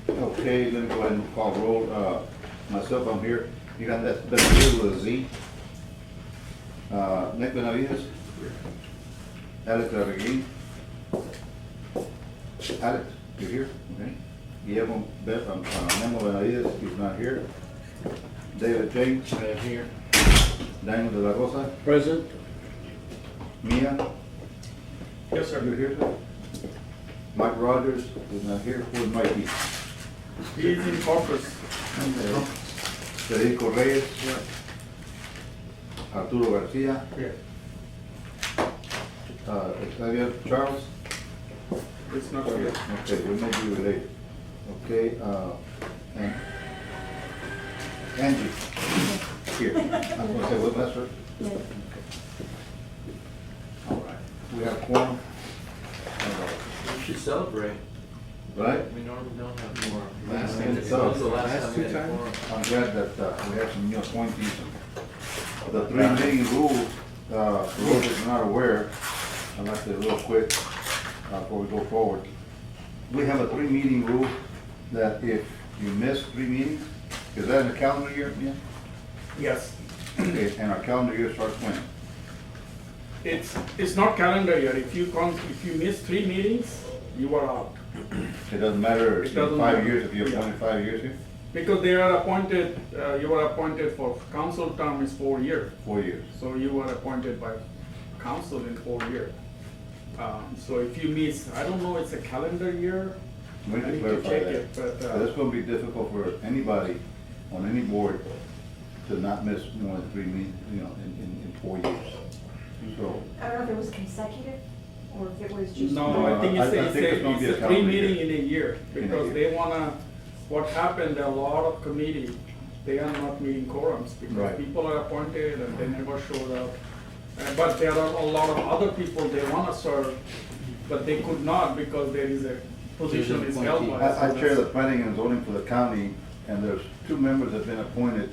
Okay, let me go ahead and call roll. Myself, I'm here. You got that Benavides with a Z? Nick Benavides? Alex Arreguin? Alex, you're here? Okay. Guillermo Memo Benavides, he's not here. David James? Here. Daniel De La Rosa? Present. Mia? Yes, sir. You're here, sir? Mike Rogers is not here. Where's Mikey? He's in Corpus. Federico Reyes? Arturo Garcia? Yeah. Xavier Charles? It's not here. Okay, we may be related. Okay, and Angie? Here. I'm gonna say, what, that's her? Yes. All right. We have quorum. We should celebrate. Right? We normally don't have more. Last time When's it was. the last Last time two we had a times? quorum? I'm glad that we have some new appointees. The three meeting rules, for those that are not aware, I'd like to real quick, before we go forward. We have a 3 meeting rule that if you miss 3 meetings, is that in a calendar year? Yeah. Yes. Okay, and our calendar year starts when? It's not calendar year. If you miss 3 meetings, you are out. It doesn't matter It if doesn't 5 matter. years, if you're Yeah. appointed 5 years here? Because they are appointed, you are appointed for council term is 4 years. 4 years. So you are appointed by council in 4 years. So if you miss, I don't know, it's a calendar year. We I need to need to clarify check that. it, but, That's gonna be difficult for anybody on any board to not miss more than 3 meetings, in 4 years. So, I don't know if it was consecutive or if it was just. No, I think I think it's gonna be a it's a 3 calendar meeting year. in a year, In a because year. they wanna, what happened, a lot of committee, they are not meeting quorums, because Right. people are appointed and they never showed up. But there are a lot of other people, they wanna serve, but they could not because there is a position is held by. I chair the planning and zoning for the county, and there's 2 members that have been appointed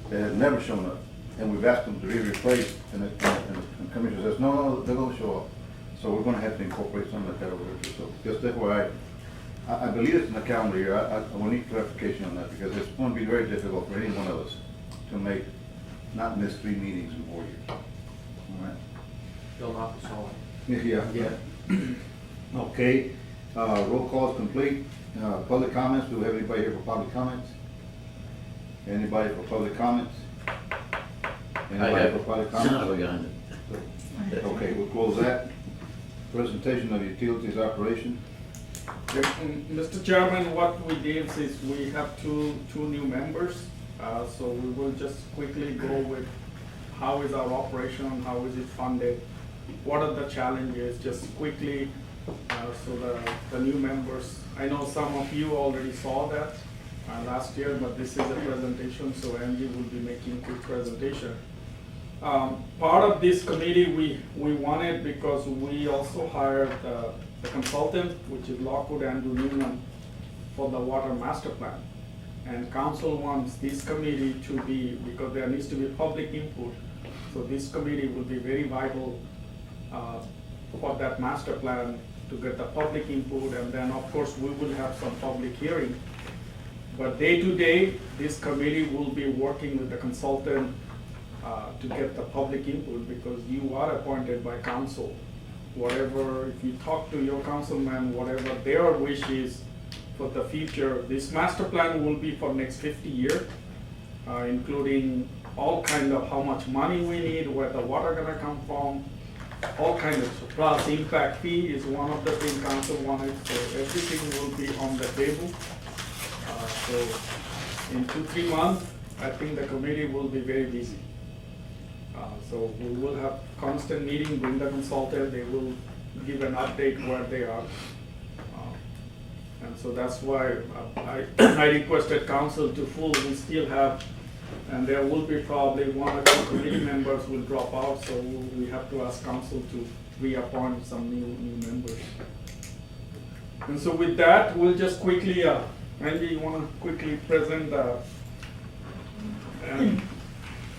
that have never shown up. And we've asked them to be replaced, and the commissioner says, no, they're gonna show up. So we're gonna have to incorporate something like that over there, too. So just FYI, I believe it's in the calendar year. I will need clarification on that, because it's gonna be very difficult for any one of us to not miss 3 meetings in 4 years. All right? They'll knock us all Yeah. Okay, roll call is complete. Public comments, do we have anybody here for public comments? Anybody for public comments? Anybody for public comments? Okay, we'll close that. Presentation of utilities operation. Mr. Chairman, what we did is we have two new members, so we will just quickly go with how is our operation, how is it funded, what are the challenges, just quickly, so the new members, I know some of you already saw that last year, but this is a presentation, so Angie will be making a quick presentation. Part of this committee we wanted, because we also hired the consultant, which is Lockwood Andrew Newman, for the water master plan. And council wants this committee to be, because there needs to be public input, so this committee will be very vital for that master plan to get the public input, and then of course we will have some public hearing. But day to day, this committee will be working with the consultant to get the public input, because you are appointed by council. Whatever, if you talk to your councilman, whatever their wish is for the future, this master plan will be for next 50 years, including all kind of how much money we need, where the water gonna come from, all kind of, plus impact fee is one of the things council wanted, so everything will be on the table. So in 2-3 months, I think the committee will be very busy. So we will have constant meeting, bring the consultant, they will give an update where they are. And so that's why I requested council to full, we still have, and there will be probably 1 or 2 committee members will drop out, so we have to ask council to reappoint some new members. And so with that, we'll just quickly, Andy, you wanna quickly present the,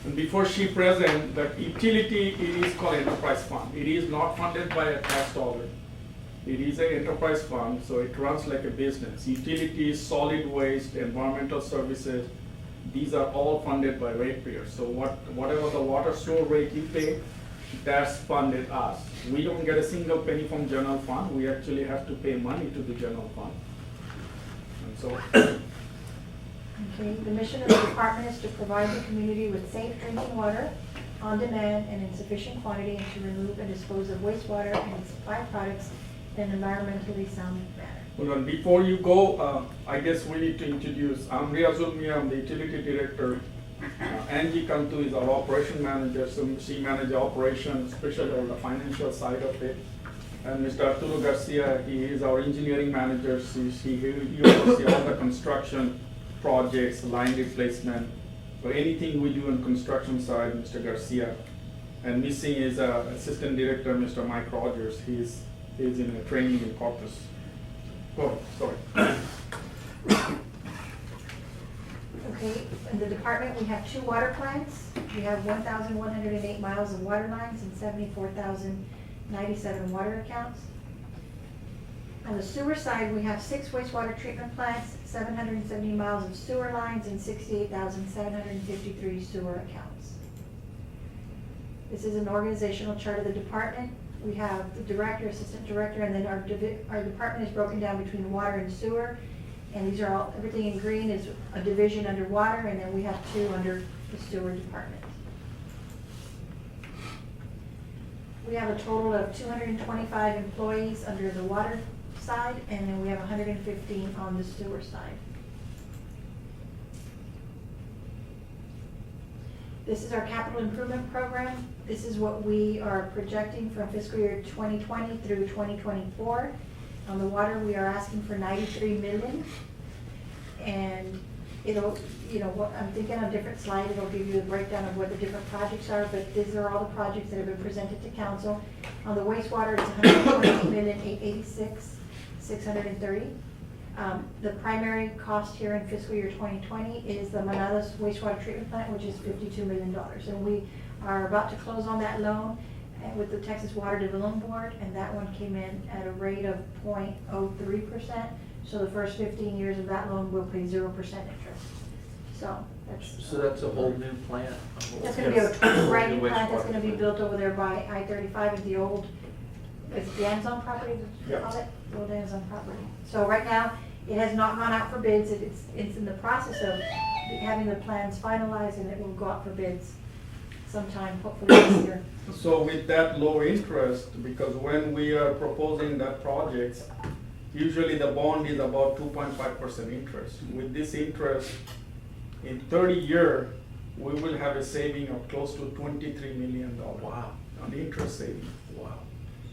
and before she present, the utility, it is called enterprise fund. It is not funded by a tax dollar. It is an enterprise fund, so it runs like a business. Utilities, solid waste, environmental services, these are all funded by ratepayers. So whatever the water sewer rate you pay, that's funded us. We don't get a single penny from general fund, we actually have to pay money to the general fund. And so, Okay, the mission of the department is to provide the community with safe drinking water on demand and in sufficient quantity, and to remove and dispose of wastewater and its byproducts in an environmentally sound manner. hold on, before you go, I guess we need to introduce, I'm Riazul Mia, I'm the utility director. Angie Cantu is our operation manager, so she manages operations, especially on the financial side of it. And Mr. Arturo Garcia, he is our engineering manager, he oversees all the construction projects, line replacement, or anything we do on construction side, Mr. Garcia. And missing is assistant director, Mr. Mike Rogers, he's in a training in Corpus. Oh, sorry. Okay, in the department, we have 2 water plants. We have 1,108 miles of water lines and 74,097 water accounts. On the sewer side, we have 6 wastewater treatment plants, 770 miles of sewer lines, and 68,753 sewer accounts. This is an organizational chart of the department. We have the director, assistant director, and then our department is broken down between water and sewer. And these are all, everything in green is a division under water, and then we have 2 under the sewer department. We have a total of 225 employees under the water side, and then we have 115 on the sewer side. This is our capital improvement program. This is what we are projecting from fiscal year 2020 through 2024. On the water, we are asking for 93 million. And it'll, I'm thinking on a different slide, it'll give you a breakdown of what the different projects are, but these are all the projects that have been presented to council. On the wastewater, it's 128,886,630. The primary cost here in fiscal year 2020 is the Manadas wastewater treatment plant, which is $52 million. And we are about to close on that loan with the Texas Water Development Board, and that one came in at a rate of 0.03%. So the first 15 years of that loan will pay 0% interest. So that's a whole new plant? that's gonna be a brand new plant that's Wastewater gonna be plant. built over there by I-35 at the old, it's the Amazon property, they call Yeah. it, the old Amazon property. So right now, it has not gone out for bids, it's in the process of having the plans finalized, and it will go out for bids sometime, hopefully this year. So with that low interest, because when we are proposing that project, usually the bond is about 2.5% interest. With this interest, in 30 years, we will have a saving of close to $23 million. Wow. On the interest saving. Wow.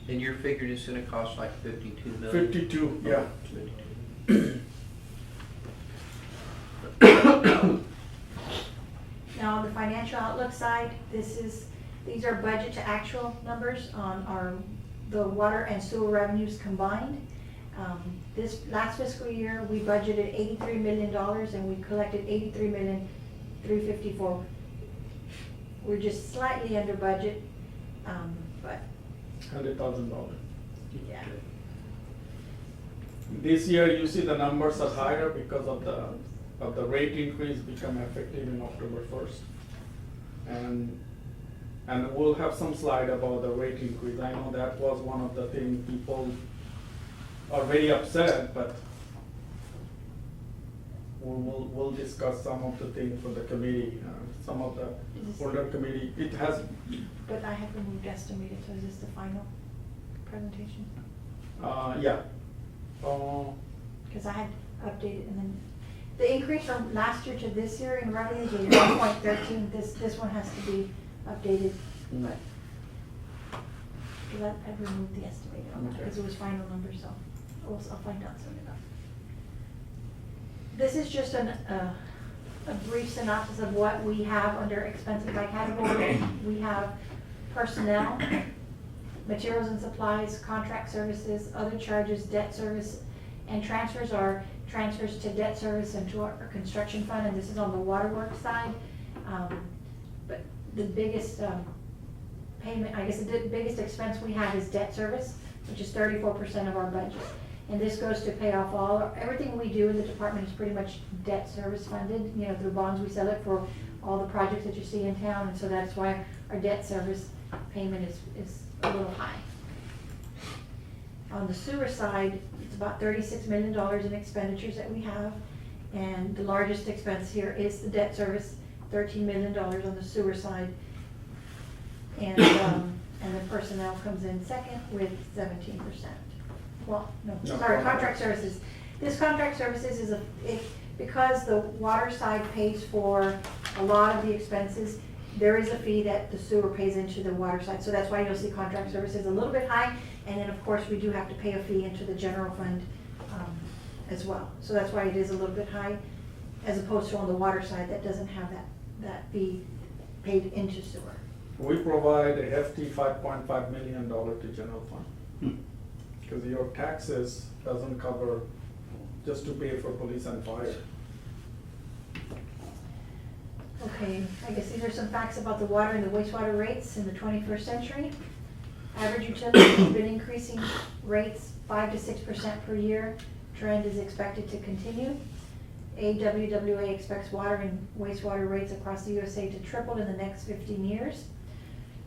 And you're figuring it's gonna cost like 52 million? 52, yeah. 52. Now, on the financial outlook side, these are budget to actual numbers on the water and sewer revenues combined. This last fiscal year, we budgeted $83 million and we collected $83,354,000. We're just slightly under budget, but $100,000. yeah. This year, you see the numbers are higher because of the rate increase become effective in October 1st. And we'll have some slide about the rate increase. I know that was one of the things people are very upset, but we'll discuss some of the things for the committee, some of the older committee. It has, But I have removed estimated, so is this the final presentation? yeah. Because I had updated, and then the increase from last year to this year in revenues was 1.13. This one has to be updated, but because I removed the estimated on that Okay. because it was final numbers, so I'll find out soon enough. This is just a brief synopsis of what we have under expenses by category. We have personnel, materials and supplies, contract services, other charges, debt service, and transfers are transfers to debt service and to our construction fund, and this is on the waterworks side. But the biggest payment, I guess the biggest expense we have is debt service. which is 34% of our budget. And this goes to pay off everything we do in the department is pretty much debt service funded, you know, through bonds, we sell it for all the projects that you see in town, and so that's why our debt service payment is a little high. On the sewer side, it's about $36 million in expenditures that we have, and the largest expense here is the debt service, $13 million on the sewer side. And then personnel comes in second with 17%. Well, no, No, sorry, contract services. This contract services is because the water side pays for a lot of the expenses, there is a fee that the sewer pays into the water side. So that's why you'll see contract services a little bit high. And then, of course, we do have to pay a fee into the general fund as well. So that's why it is a little bit high, as opposed to on the water side that doesn't have that fee paid into sewer. We provide a hefty $5.5 million to general fund. Because your taxes doesn't cover just to pay for police and fire. Okay, I guess these are some facts about the water and the wastewater rates in the 21st century. Average utility has been increasing rates 5 to 6% per year. Trend is expected to continue. AWWA expects water and wastewater rates across the USA to triple in the next 15 years.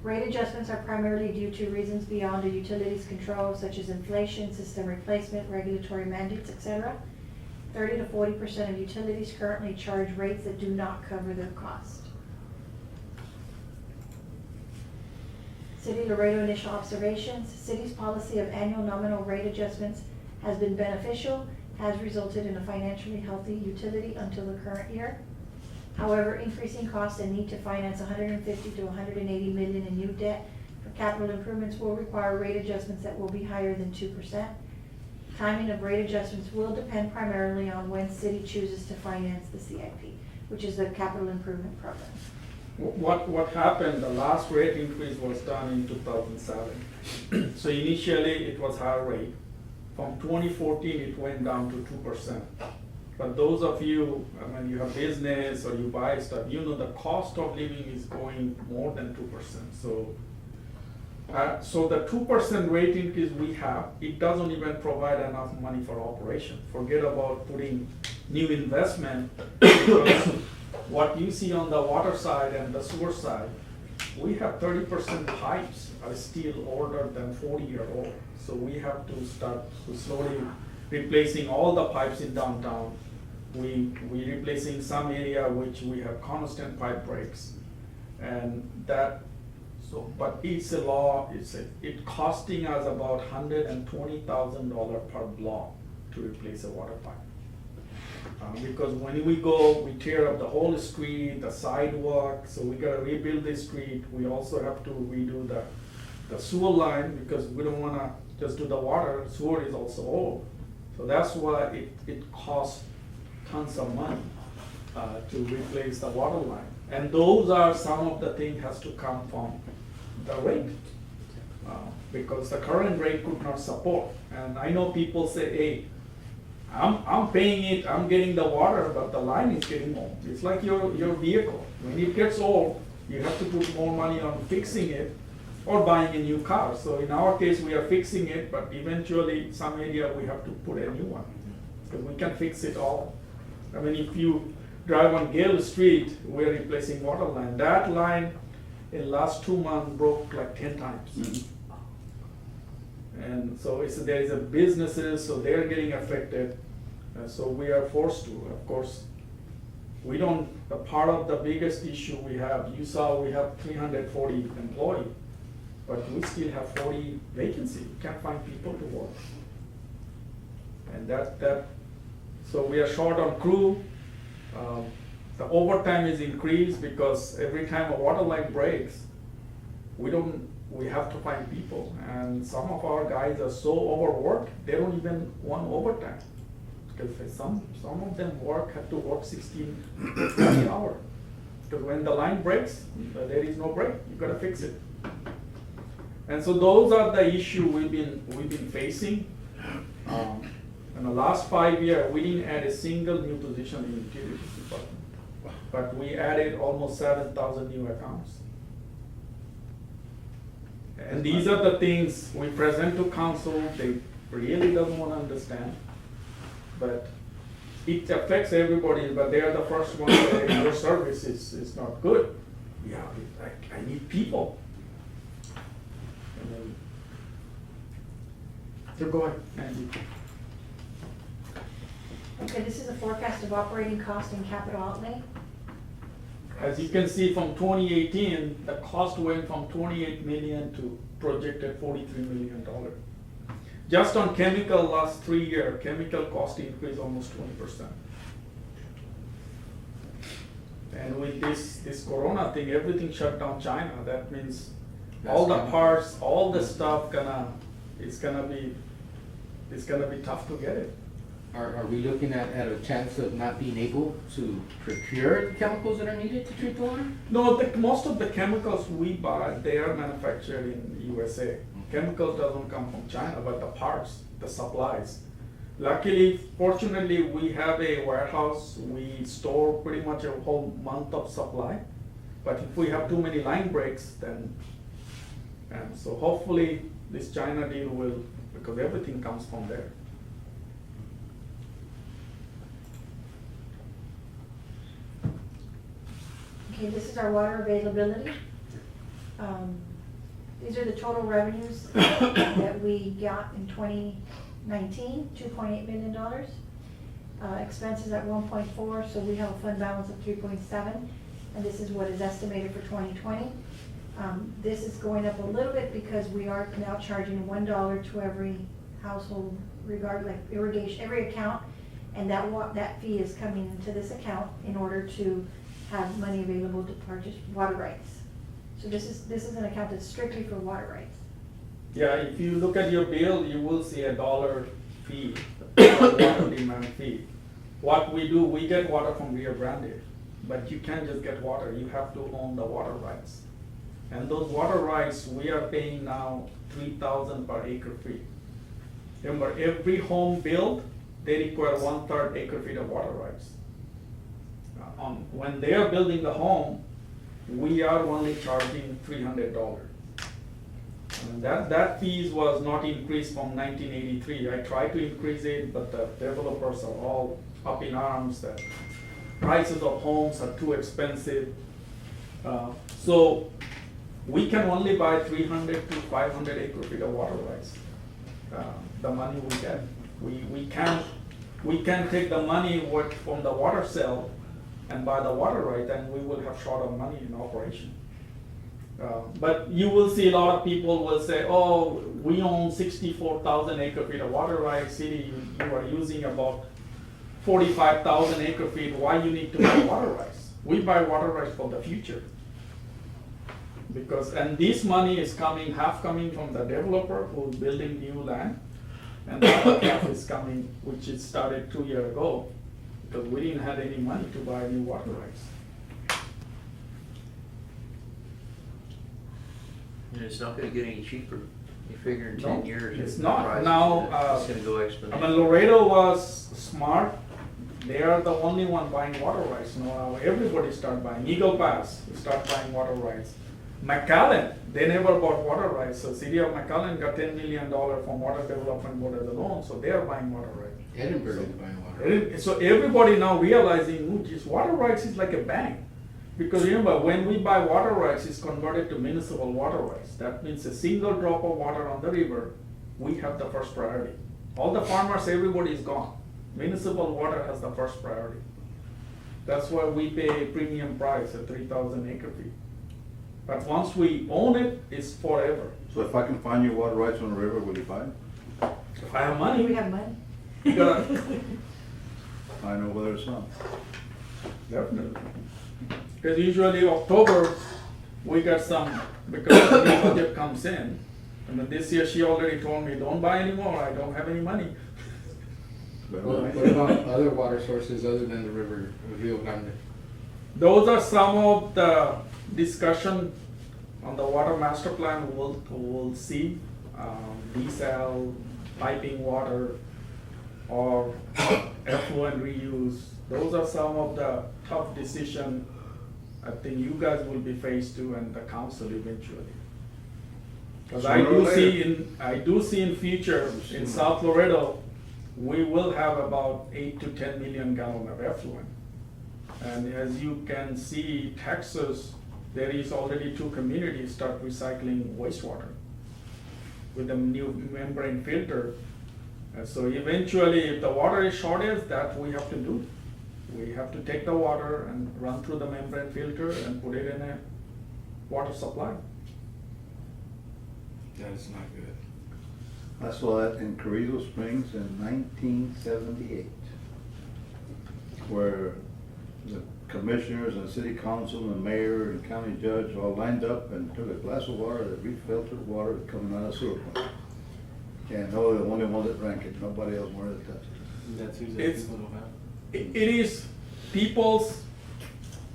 Rate adjustments are primarily due to reasons beyond a utility's control, such as inflation, system replacement, regulatory mandates, etc. 30 to 40% of utilities currently charge rates that do not cover their cost. City Laredo initial observations. City's policy of annual nominal rate adjustments has been beneficial, has resulted in a financially healthy utility until the current year. However, increasing costs and need to finance 150 to 180 million in new debt for capital improvements will require rate adjustments that will be higher than 2%. Timing of rate adjustments will depend primarily on when city chooses to finance the CIP, which is the capital improvement program. What happened, the last rate increase was done in 2007. So initially it was higher rate. From 2014 it went down to 2%. But those of you, when you have business or you buy stuff, you know the cost of living is going more than 2%. So the 2% rate increase we have, it doesn't even provide enough money for operation. Forget about putting new investment. Because what you see on the water side and the sewer side, we have 30% pipes are still older than 40-year-old. So we have to start slowly replacing all the pipes in downtown. We replacing some area which we have constant pipe breaks, and that. So, but it's a law. It costing us about $120,000 per block to replace a water pipe. Because when we go, we tear up the whole street, the sidewalk. So we gotta rebuild the street. We also have to redo the sewer line because we don't wanna just do the water. Sewer is also old. So that's why it costs tons of money to replace the water line. And those are some of the things has to come from the rate. Because the current rate could not support. And I know people say, hey, I'm paying it, I'm getting the water, but the line is getting old. It's like your vehicle. When it gets old, you have to put more money on fixing it or buying a new car. So in our case, we are fixing it, but eventually some area we have to put a new one. Because we can fix it all. I mean, if you drive on Gale Street, we're replacing water line. That line in last 2 months broke like 10 times. Mm-hmm. And so there is a businesses, so they're getting affected. So we are forced to, of course, we don't, a part of the biggest issue we have, you saw we have 340 employees, but we still have 40 vacancies. We can't find people to work. And so we are short on crew. The overtime is increased because every time a water line breaks, we have to find people. And some of our guys are so overworked, they don't even want overtime. Because some of them have to work 16, 20 hours. Because when the line breaks, there is no break. You gotta fix it. And so those are the issues we've been facing. In the last 5 years, we didn't add a single new position in the utilities department. But we added almost 7,000 new accounts. And these are the things we present to council, they really doesn't wanna understand. But it affects everybody, but they are the first ones that your service is not good. Yeah, I need people. And then, so go ahead, Angie. Okay, this is a forecast of operating cost and capital outlay. As you can see from 2018, the cost went from 28 million to projected $43 million. Just on chemical last 3 year, chemical cost increased almost 20%. And with this corona thing, everything shut down China. That means all the parts, all the stuff it's gonna be tough to get it. Are we looking at a chance of not being able to procure the chemicals that are needed to treat the water? No, most of the chemicals we buy, they are manufactured in USA. Chemicals doesn't come from China, but the parts, the supplies. Luckily, fortunately, we have a warehouse, we store pretty much a whole month of supply. But if we have too many line breaks, then, and so hopefully this China deal will, because everything comes from there. Okay, this is our water availability. These are the total revenues that we got in 2019, $2.8 million. Expenses at 1.4, so we have a fund balance of 3.7, and this is what is estimated for 2020. This is going up a little bit because we are now charging $1 to every household, regard like irrigation, every account, and that fee is coming into this account in order to have money available to purchase water rights. So this is an account that's strictly for water rights. Yeah, if you look at your bill, you will see $1 fee, water demand fee. What we do, we get water from Rio Grande, but you can't just get water, you have to own the water rights. And those water rights, we are paying now $3,000 per acre feet. Remember, every home built, they require 1/3 acre feet of water rights. When they are building the home, we are only charging $300. And that fees was not increased from 1983. I tried to increase it, but the developers are all up in arms that prices of homes are too expensive. So we can only buy 300 to 500 acre feet of water rights. The money we get, we can take the money from the water sale and buy the water right, and we will have short of money in operation. But you will see a lot of people will say, oh, we own 64,000 acre feet of water rights, city, you are using about 45,000 acre feet, why you need to buy water rights? We buy water rights for the future. And this money is half coming from the developer who's building new land, and the other half is coming, which it started 2 years ago, because we didn't have any money to buy new water rights. And it's not gonna get any cheaper. You figure in 10 No, years. it's the not. price is Now, it's gonna go I exponential. mean, Laredo was smart. They are the only one buying water rights. Now everybody start buying. Eagle Pass, start buying water rights. McAllen, they never bought water rights. So city of McAllen got $10 million from Water Development Board as a loan, so they are buying water rights. Edinburgh is buying water. So everybody now realizing, ooh, geez, water rights is like a bank. Because remember, when we buy water rights, it's converted to municipal water rights. That means a single drop of water on the river, we have the first priority. All the farmers, everybody is gone. Municipal water has the first priority. That's why we pay a premium price at 3,000 acre feet. But once we own it, it's forever. So if I can find you water rights on the river, will you buy it? If I have Do money, we have money? you gotta, I know whether it's not. definitely. Because usually October, we get some, because the new budget comes in. And then this year, she already told me, don't buy anymore, I don't have any money. But, What about other water sources other than the river Rio Grande? Those are some of the discussion on the water master plan. We'll see, desal, piping water, or effluent reuse. Those are some of the tough decisions I think you guys will be faced to, and the council eventually. Cause I Sooner or do see in future, in South Laredo, we will have about 8 to 10 million gallon of effluent. And as you can see, Texas, there is already 2 communities start recycling wastewater with the new membrane filter. So eventually, if the water is shortage, that we have to do. We have to take the water and run through the membrane filter and put it in a water supply. That's not good. I saw that in Carrizo Springs in 1978, where the commissioners and city council and mayor and county judge all lined up and took a glass of water, that refiltered water coming out of sewer plant. And they were the only ones that drank it, nobody else wanted to touch it. That's who's It's- people don't have. It is people's,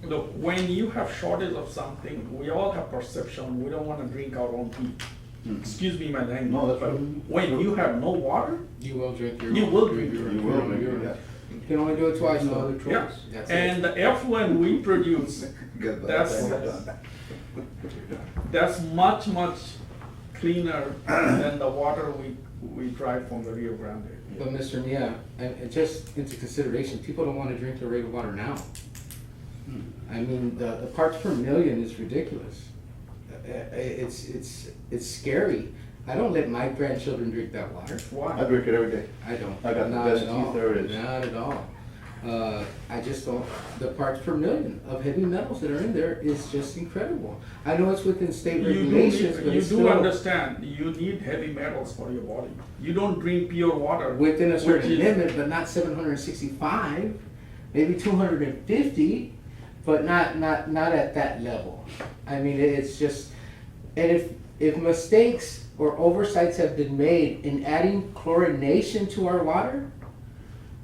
look, when you have shortage of something, we all have perception, we don't wanna drink our own tea. Mhm. Excuse me, my language. No, that's but right. when you have no water, You will drink your. You own- will drink your You will drink it, yeah. You can only do it twice, no other yeah, choice. That's and it. the effluent we produce, Get that That's- thing done. that's much, much cleaner than the water we drive from the Rio Grande. But Mr. Mia, and just into consideration, people don't wanna drink Laredo water now. I mean, the parts per million is ridiculous. It's scary. I don't let my grandchildren drink that water. I Why? drink it every day. I don't. I got the Not best at all. teeth there is. Not at all. I just don't, the parts per million of heavy metals that are in there is just incredible. I know it's within state regulations, but You it's do still understand, you need heavy metals for your body. You don't drink pure water. within a certain which is- limit, but not 765, maybe 250, but not at that level. I mean, it's just, and if mistakes or oversights have been made in adding chlorination to our water,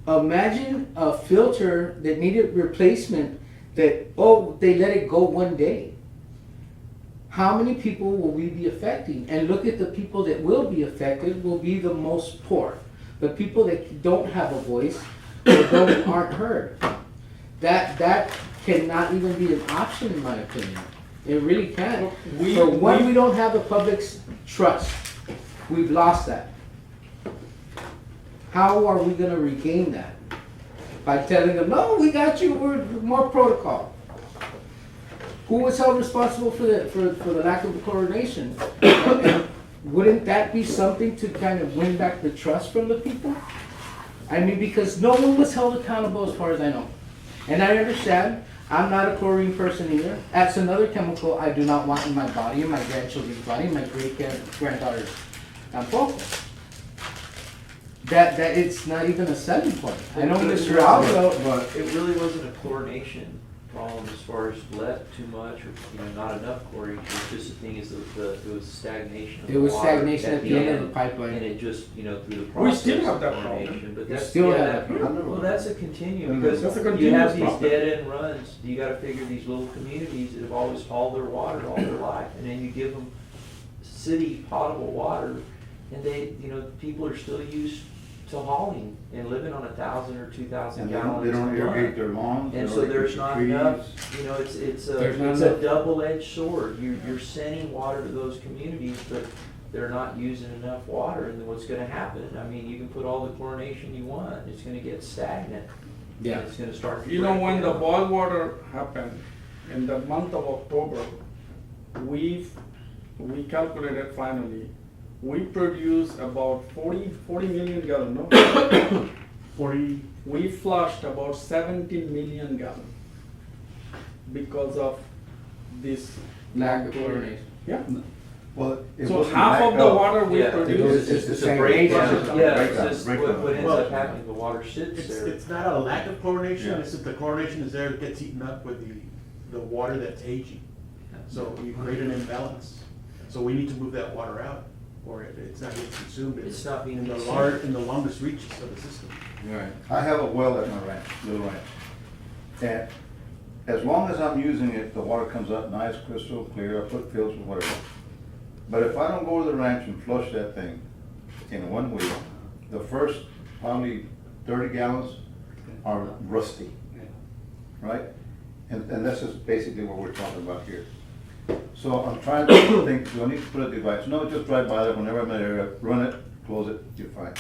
imagine a filter that needed replacement that, oh, they let it go one day. How many people will we be affecting? And look at the people that will be affected will be the most poor. The people that don't have a voice or aren't heard. That cannot even be an option in my opinion. It really can't. For one, we don't have the public's trust. We've lost that. How are we gonna regain that? By telling them, no, we got you, we're more protocol. Who was held responsible for the lack of chlorination? And wouldn't that be something to kind of win back the trust from the people? I mean, because no one was held accountable as far as I know. And I understand, I'm not a chlorine person either. That's another chemical I do not want in my body, in my grandchildren's body, in my great-granddaughter's tampoco. That it's not even a selling point. I know Mr. Aldo, But It really wasn't a chlorination problem as far as let too much or, not enough chlorination. It's just the thing is it was stagnation of it the was water stagnation at the end of the And pipeline. it just, through the We process still have of that problem. chlorination, but We that's, still yeah, have that- that problem. well, that's a continuum, Mhm. because That's a you continuous have these problem. dead end runs, you gotta figure these little communities that have always hauled their water all their life, and then you give them city potable water, and they, people are still used to hauling and living on 1,000 or 2,000 and gallons they don't a irrigate month. their lawns. they And don't so irrigate there's the not trees. enough, it's There's not a enough. double-edged sword. You're sending water to those communities, but they're not using enough water, and then what's gonna happen? I mean, you can put all the chlorination you want, it's gonna get stagnant. Yeah. It's gonna start to You know, break when the down. boil water happened, in the month of October, we calculated finally, we produce about 40 million gallon, no? 40, We flushed about 17 million gallon because of this. Lack of chlorination. Yeah, Well, it so wasn't half lack of the water we Yeah, It was produce, just the It's a same breakdown, nature. yeah, Breakdown, it's just breakdown. what ends Well, up happening, the water sits it's, there. it's not a lack of chlorination, Yeah. it's that the chlorination is there, it gets eaten up with the water that's aging. So you create an imbalance. So we need to move that water out, or it's not getting consumed. It's not being in the consumed. in the longest reaches of the system. Right. I have a well at my ranch, little ranch. And as long as I'm using it, the water comes up nice, crystal clear, I put filters, whatever. But if I don't go to the ranch and flush that thing in 1 week, the first probably 30 gallons are rusty, right? And this is basically what we're talking about here. So I'm trying to think, do I need to put a device? No, just drive by there whenever I'm in the area, run it, close it, you're fine.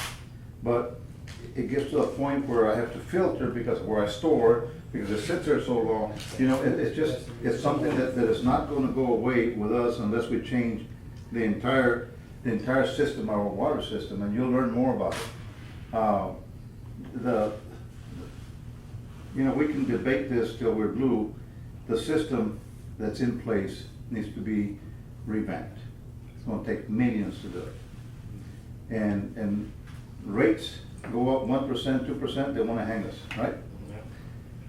But it gets to a point where I have to filter because of where I store, because it sits there so long. You know, it's just, it's something that is not gonna go away with us unless we change the entire system, our water system, and you'll learn more about it. You know, we can debate this till we're blue. The system that's in place needs to be revamped. It's gonna take millions to do it. And rates go up 1%, 2%, they wanna hang us, right?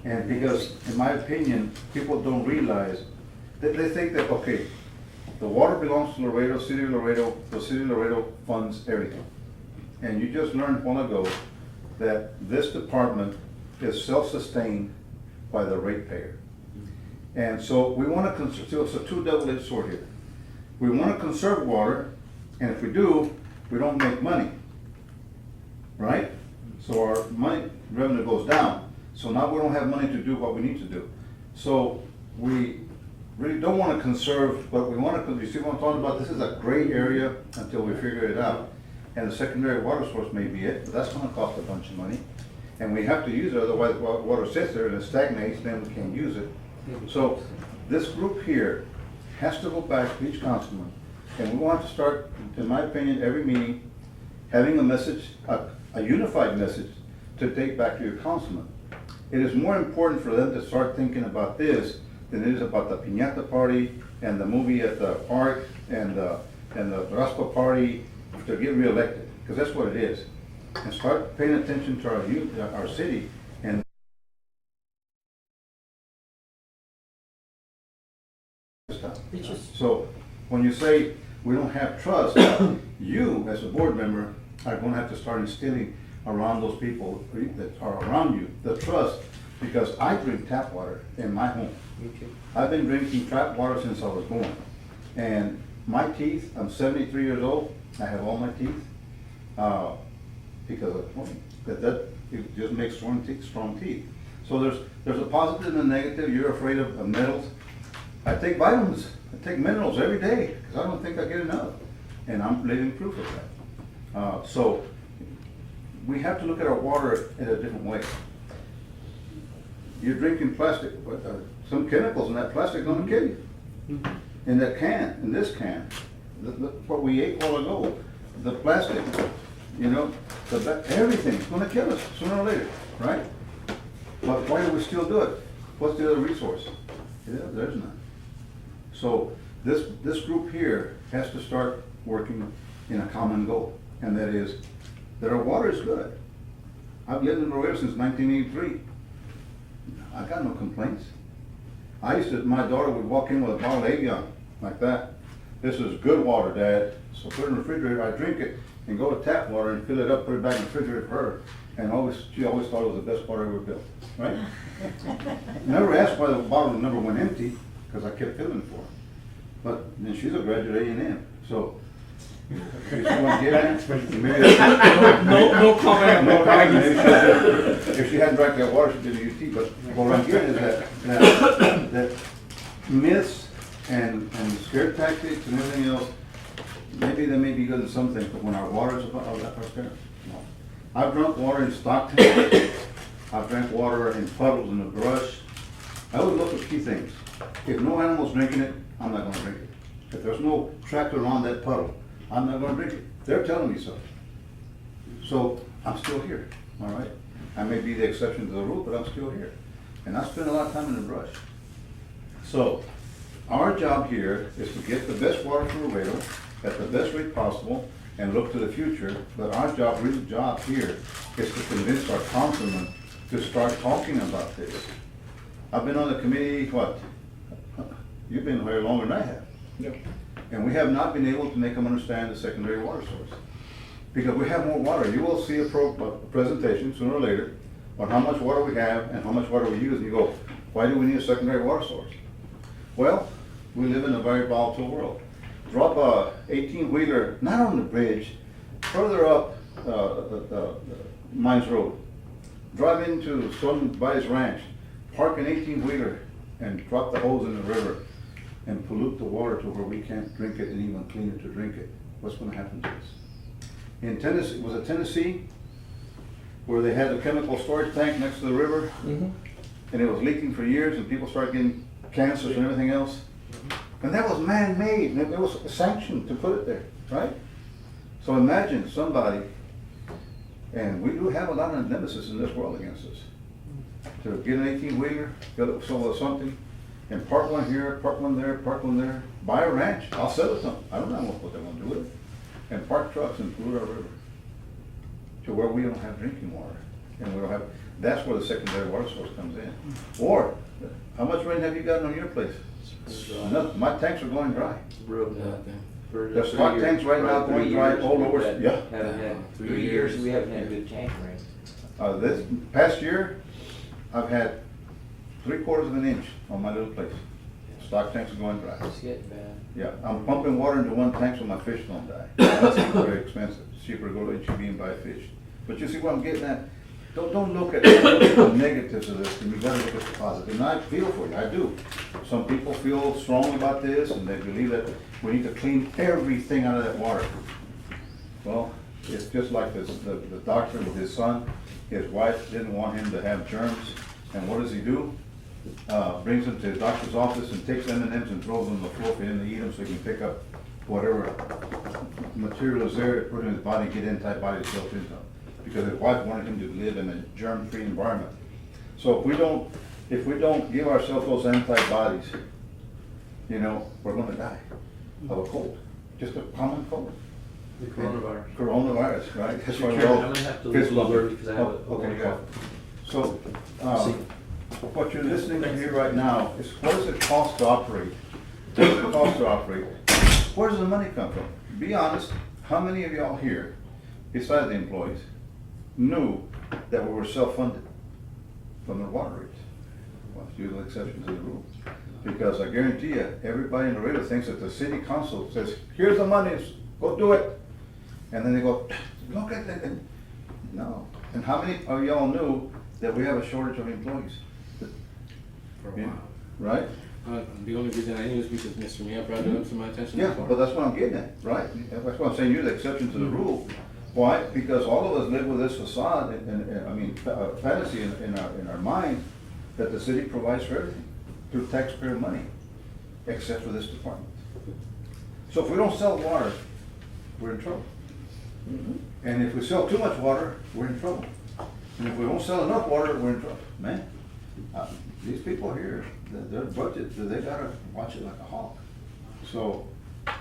And because, in my opinion, people don't realize, they think that, okay, the water belongs to Laredo, City of Laredo, the City of Laredo funds everything. And you just learned a while ago that this department is self-sustained by the ratepayer. And so we want to, so it's a two double-edged sword here. We want to conserve water, and if we do, we don't make money, right? So our money revenue goes down. So now we don't have money to do what we need to do. So we really don't want to conserve, but we want to, you see what I'm talking about? This is a gray area until we figure it out. And the secondary water source may be it, but that's going to cost a bunch of money. And we have to use it, otherwise water sits there and it stagnates, then we can't use it. So this group here has to go back to each councilman, and we want to start, in my opinion, every meeting, having a message, a unified message to take back to your councilman. It is more important for them to start thinking about this than it is about the piñata party and the movie at the park and the Raspa party to get reelected, because that's what it is. And start paying attention to our youth, our city, and It's just, so when you say we don't have trust, you as a board member are going to have to start instilling around those people that are around you the trust, because I drink tap water in my home. I've been drinking tap water since I was born, and my teeth, I'm 73 years old, I have all my teeth, because that it just makes strong teeth. So there's a positive and a negative. You're afraid of metals. I take vitamins, I take minerals every day, because I don't think I get enough, and I'm living proof of that. So we have to look at our water in a different way. You're drinking plastic, but some chemicals in that plastic are gonna kill you. In that can, in this can, what we ate a while ago, the plastic, you know, everything's gonna kill us sooner or later, right? But why do we still do it? What's the other resource? Yeah, there's none. So this group here has to start working in a common goal, and that is that our water is good. I've lived in Laredo since 1983. I got no complaints. My daughter would walk in with a bottle of Evian, like that. This is good water, Dad. So put it in the refrigerator, I drink it, and go to tap water and fill it up, put it back in the refrigerator for her. And she always thought it was the best water ever built, right? Never asked why the bottle never went empty, because I kept filling for her. But then she's a graduate of A&M, so. You see what I'm getting at? Maybe No comment no about comment. that. If she hadn't drank that water, she'd been a UT, but what I'm getting is that myths and scare tactics and everything else, maybe they may be good in some things, but when our water is about, that right there, no. I've drunk water in stock tanks, I've drank water in puddles in the brush. I would look at key things. If no animal's drinking it, I'm not gonna drink it. If there's no tractor on that puddle, I'm not gonna drink it. They're telling me so. So I'm still here, all right? I may be the exception to the rule, but I'm still here. And I spend a lot of time in the brush. So our job here is to get the best water for Laredo at the best rate possible and look to the future. But our job, real job here, is to convince our councilmen to start talking about this. I've been on the committee, what? You've been here longer than I have. Yep. And we have not been able to make them understand the secondary water source. Because we have more water. You will see a presentation sooner or later on how much water we have and how much water we use, and you go, why do we need a secondary water source? Well, we live in a very volatile world. Drop a 18-wheeler, not on the bridge, further up Mines Road. Drive into somebody's ranch, park an 18-wheeler and drop the hose in the river. and pollute the water to where we can't drink it and even clean it to drink it, what's gonna happen to us? In Tennessee, was it Tennessee, where they had a chemical storage tank next to the river, Mhm. and it was leaking for years, and people started getting cancers and everything else? And that was man-made, and it was sanctioned to put it there, right? So imagine somebody, and we do have a lot of nemesis in this world against us, to get an 18-wheeler, get it sold or something, and park one here, park one there, park one there, buy a ranch, I'll sell it to them, I don't know what they're gonna do with it, and park trucks and pollute our river, to where we don't have drinking water, and we don't have, that's where the secondary water source comes in. Or, how much rain have you gotten on your place? Nothing, my tanks are going dry. Real Nothing. For The 3 stock years- tanks right now for 3 going dry years, all we've over, had- yeah. Haven't had, 3 3 years, years. we haven't had a good tank rain. This past year, I've had 3/4 of an inch on my little place. Stock tanks are going dry. It's getting bad. Yeah, I'm pumping water into one tank so my fish don't die. That's very expensive. It's cheaper to go to H-E-B and buy fish. But you see what I'm getting at? Don't look at the negatives of this, and you gotta look at the positive. And I feel for you, I do. Some people feel strongly about this, and they believe that we need to clean everything out of that water. Well, it's just like this, the doctor with his son, his wife didn't want him to have germs, and what does he do? Brings him to his doctor's office and takes M&Ms and throws them on the floor for him to eat them so he can pick up whatever material is there to put in his body, get antibodies built into him. Because his wife wanted him to live in a germ-free environment. So if we don't give ourselves those antibodies, you know, we're gonna die of a cold, just a common cold. The coronavirus. Coronavirus, right? That's why Mr. we're Chairman, all I'm gonna have to leave a little early because I have a Okay, one yeah. call. So, See. what you're listening to here right now is what does it cost to operate? What does it cost to operate? Where does the money come from? Be honest, how many of y'all here, besides the employees, knew that we were self-funded from the water rates? Well, few little exceptions to the rule. Because I guarantee you, everybody in Laredo thinks that the city council says, here's the money, go do it. And then they go, look at that, and no. And how many of y'all knew that we have a shortage of employees? For a Yeah. while. Right? The only reason I knew is because Mr. Mia brought it up to my attention Yeah, before. but that's what I'm getting at, right? That's what I'm saying, you're the exception to the rule. Why? Because all of us live with this facade, and I mean, fantasy in our mind, that the city provides for everything, through taxpayer money, except for this department. So if we don't sell water, we're in trouble. And if we sell too much water, we're in trouble. And if we don't sell enough water, we're in trouble. Man, these people here, their budget, they gotta watch it like a hawk. So,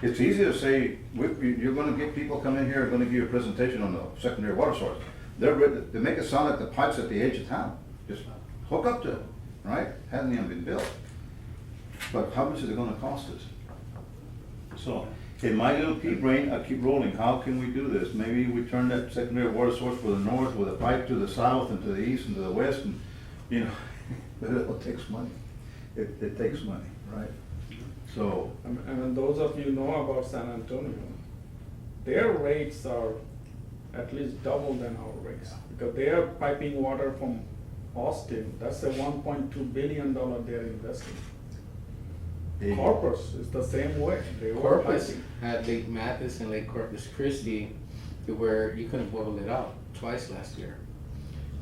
it's easy to say, you're gonna get people come in here, are gonna give you a presentation on the secondary water source. They make it sound like the pipe's at the edge of town, just hook up to it, right? Hasn't even been built. But how much is it gonna cost us? So, in my little pea brain, I keep rolling, how can we do this? Maybe we turn that secondary water source for the north with a pipe to the south and to the east and to the west, and, you know, but it all takes money. It takes money, right? So, And those of you know about San Antonio, their rates are at least double than our rates. Because they are piping water from Austin, that's a $1.2 billion they're investing. eh, Corpus is the same way, they were Corpus piping. had Lake Mathis and Lake Corpus Christi to where you couldn't boil it out twice last year.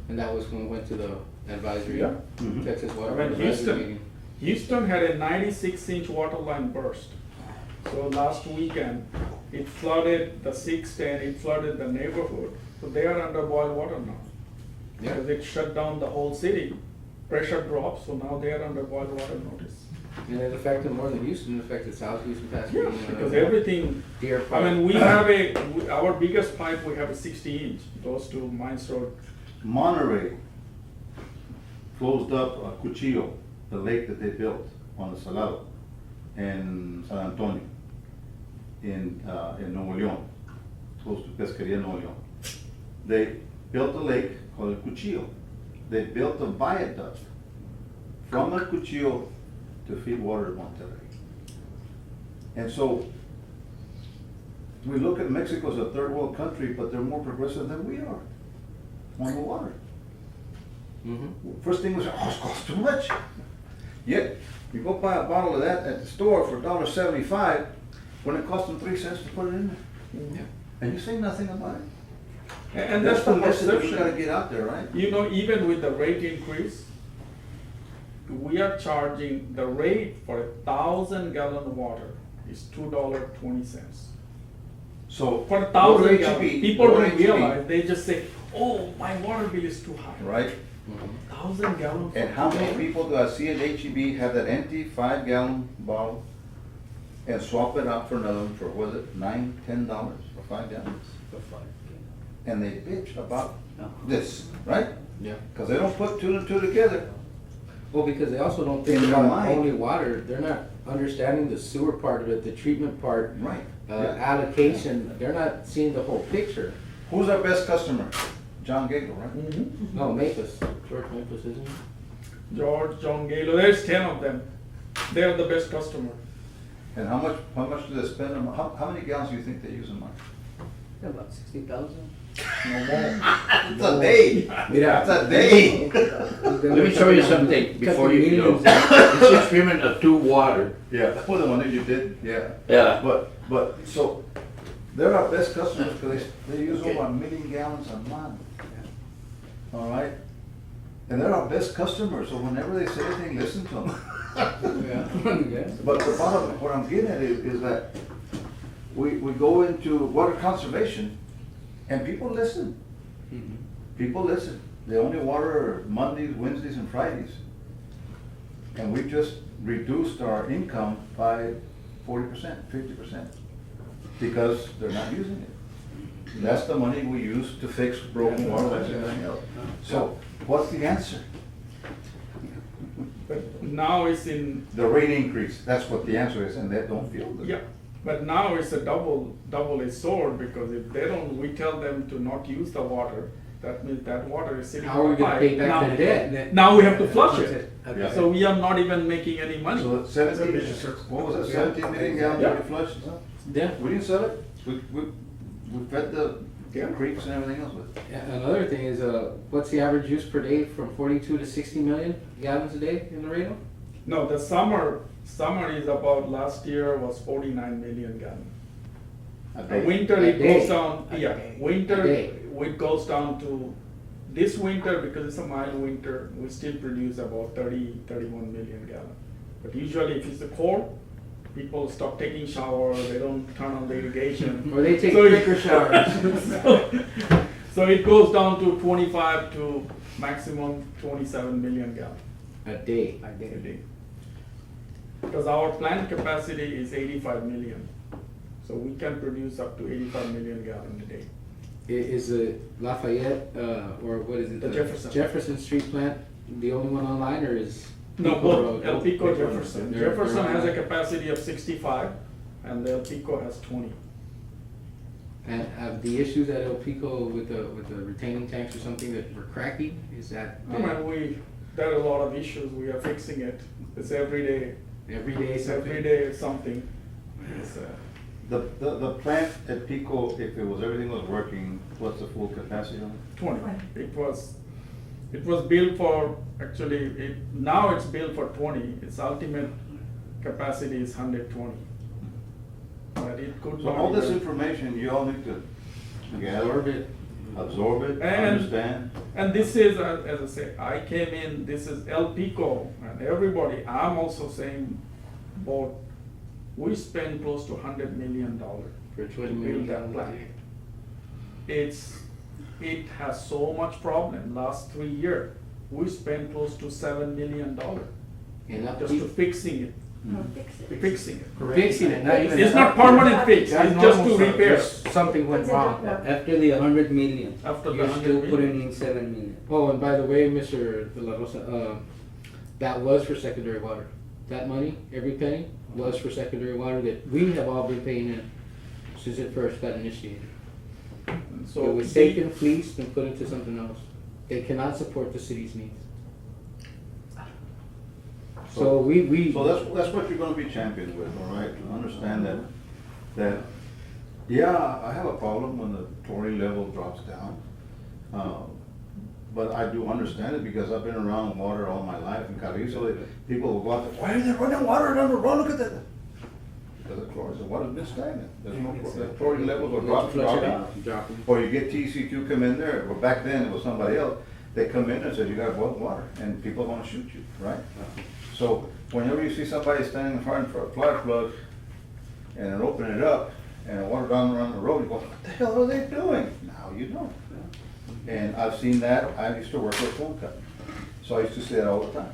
And that was when we went to the advisory, Yeah. Mhm. Texas I Water mean, Advisory Houston, meeting. Houston had a 96-inch water line burst. So last weekend, it flooded the 610, it flooded the neighborhood. So they are under boil water now. Yeah. Because it shut down the whole city. Pressure dropped, so now they are under boil water notice. And it affected more than Houston, it affected South Houston, Pasadena. Because everything, Deer I Park. mean, our biggest pipe, we have a 60-inch, goes to Mines Road. Monterey closed up Cuchillo, the lake that they built on the Salado, in San Antonio, in Nuevo León, close to Pesquería, Nuevo León. They built a lake called El Cuchillo. They built a viaduct from El Cuchillo to feed water to Monterrey. And so, we look at Mexico as a third world country, but they're more progressive than we are on the water. Mhm. First thing was, oh, it costs too much. Yet, you go buy a bottle of that at the store for $1.75, when it costs them 3 cents to put it in there. And you say nothing about it. And that's the message that we gotta perception. get out there, right? You know, even with the rate increase, we are charging, the rate for 1,000-gallon water is $2.20. So. For go to 1,000 HEB, gallon, people go to don't HEB, realize, they just say, oh, my water bill is too high. Right? 1,000 gallons. And how many people do I see at HEB have that empty 5-gallon bottle and swap it out for another one for, was it $9, $10 for 5 gallons? And they bitch about this, right? Yeah. Cause they don't put 2 and 2 together. Well, because they also don't think In their about mind. only water, they're not understanding the sewer part of it, the treatment part, Right. allocation, they're not seeing the whole picture. Who's our best customer? John Gagel, right? Mhm. No, Maple, George Maple, isn't it? George, John Galo, there's 10 of them. They're the best customer. And how much do they spend on, how many gallons do you think they use a month? About 60,000. It's a day. Mira, It's a day. Let me show you something before you go. This experiment of 2 water. Yeah, that was the one that you did, yeah. Yeah. But, so, they're our best customers because they use over 1 million gallons a month. All right? And they're our best customers, so whenever they say anything, listen to them. Yeah. But the bottom, what I'm getting at is that we go into water conservation and people listen. People listen. They only water Mondays, Wednesdays, and Fridays. And we've just reduced our income by 40%, 50%, because they're not using it. That's the money we use to fix broken water lines and everything else. So what's the answer? But now it's in, The rate increase, that's what the answer is, and they don't feel good. yeah, but now it's a double-edged sword, because if they don't, we tell them to not use the water, that means that water is sitting How are we on the gonna pipe. pay back Now- the debt? Now we have to flush it. Yeah. So we are not even making any money. So it's 17, what was it, 17 million gallons Yeah. we flushed? Yeah. We didn't sell it, we fed the Yeah. creeks and everything else with it. Yeah, another thing is, what's the average use per day from 42 to 60 million gallons a day in Laredo? No, the summer is about, last year was 49 million gallon. A The day. winter A it day. goes down, A yeah, day. winter, A day. it goes down to, this winter, because it's a mild winter, we still produce about 31 million gallon. But usually if it's the cold, people stop taking shower, they don't turn on the irrigation. Or they take So it- quicker showers? So it goes down to 25 to maximum 27 million gallon A day. a day. Because our plant capacity is 85 million, so we can produce up to 85 million gallon a day. Is the Lafayette, or what is it? The Jefferson. Jefferson Street plant the only one online, or is? No, Pico both, Road? El Pico, Pico Road. Jefferson. They're Jefferson has a online. capacity of 65, and El Pico has 20. And the issues at El Pico with the retaining tanks or something that were cracking, is that? I mean, there are a lot of issues, we are fixing it. It's every day, Every day it's something? every day something. It's, The plant at Pico, if it was, everything was working, what's the full capacity on it? 20. It was built for, actually, now it's built for 20. Its ultimate capacity is 120. But it could So not all this even- information, you all need to Absorb gather, it. absorb it, And- understand. And this is, as I say, I came in, this is El Pico, and everybody, I'm also saying, both, we spend close to $100 million For to 20 million build that gallons a plant. day. It has so much problem. Last 3 years, we spent close to $7 million And that just to fixing it, No, fix it. fixing it. fixing it, not even. It's not permanent fix, That's it's just to normal stuff, repair. just something went It's a wrong. good one. After the 100 million, After the you're 100 still million. putting in 7 million. Oh, and by the way, Mr. De La Rosa, that was for secondary water. That money, every penny, was for secondary water that we have all been paying in since it first got initiated. So It was taken, fleeced, and put into something else. They cannot support the city's needs. So we. So that's what you're gonna be championed with, all right? To understand that, yeah, I have a problem when the taurine level drops down. but I do understand it because I've been around water all my life in Carrizo. People will go out there, why are they running water down the road? Look at that. Because of course, the water's been stagnant. There's no, the chlorine levels are dropping. Or you get TCQ come in there, well, back then it was somebody else. They come in and say, you got boiled water, and people are gonna shoot you, right? So whenever you see somebody standing in front of a fire plug and then open it up and the water down around the road, you go, what the hell are they doing? Now you don't. And I've seen that. I used to work with a phone company, so I used to see that all the time.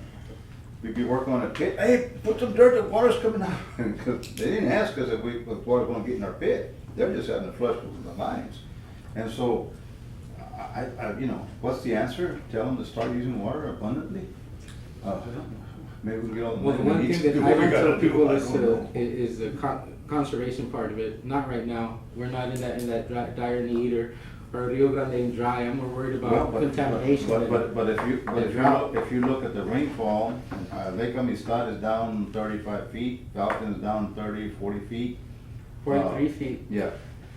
We'd be working on a pit, hey, put some dirt, the water's coming out. Because they didn't ask us if the water's gonna get in our pit. They're just having to flush the lines. And so, you know, what's the answer? Tell them to start using water abundantly? Maybe we can get all the Well, money the one we need thing to that do I what we don't gotta tell people do. I is, don't know. is the conservation part of it. Not right now. We're not in that dire need, or Rio Grande ain't dry. I'm more worried Well, about contamination. But if you look at the rainfall, Lake Amistad is down 35 feet, Falcon is down 30, 40 feet. 43 feet. Yeah,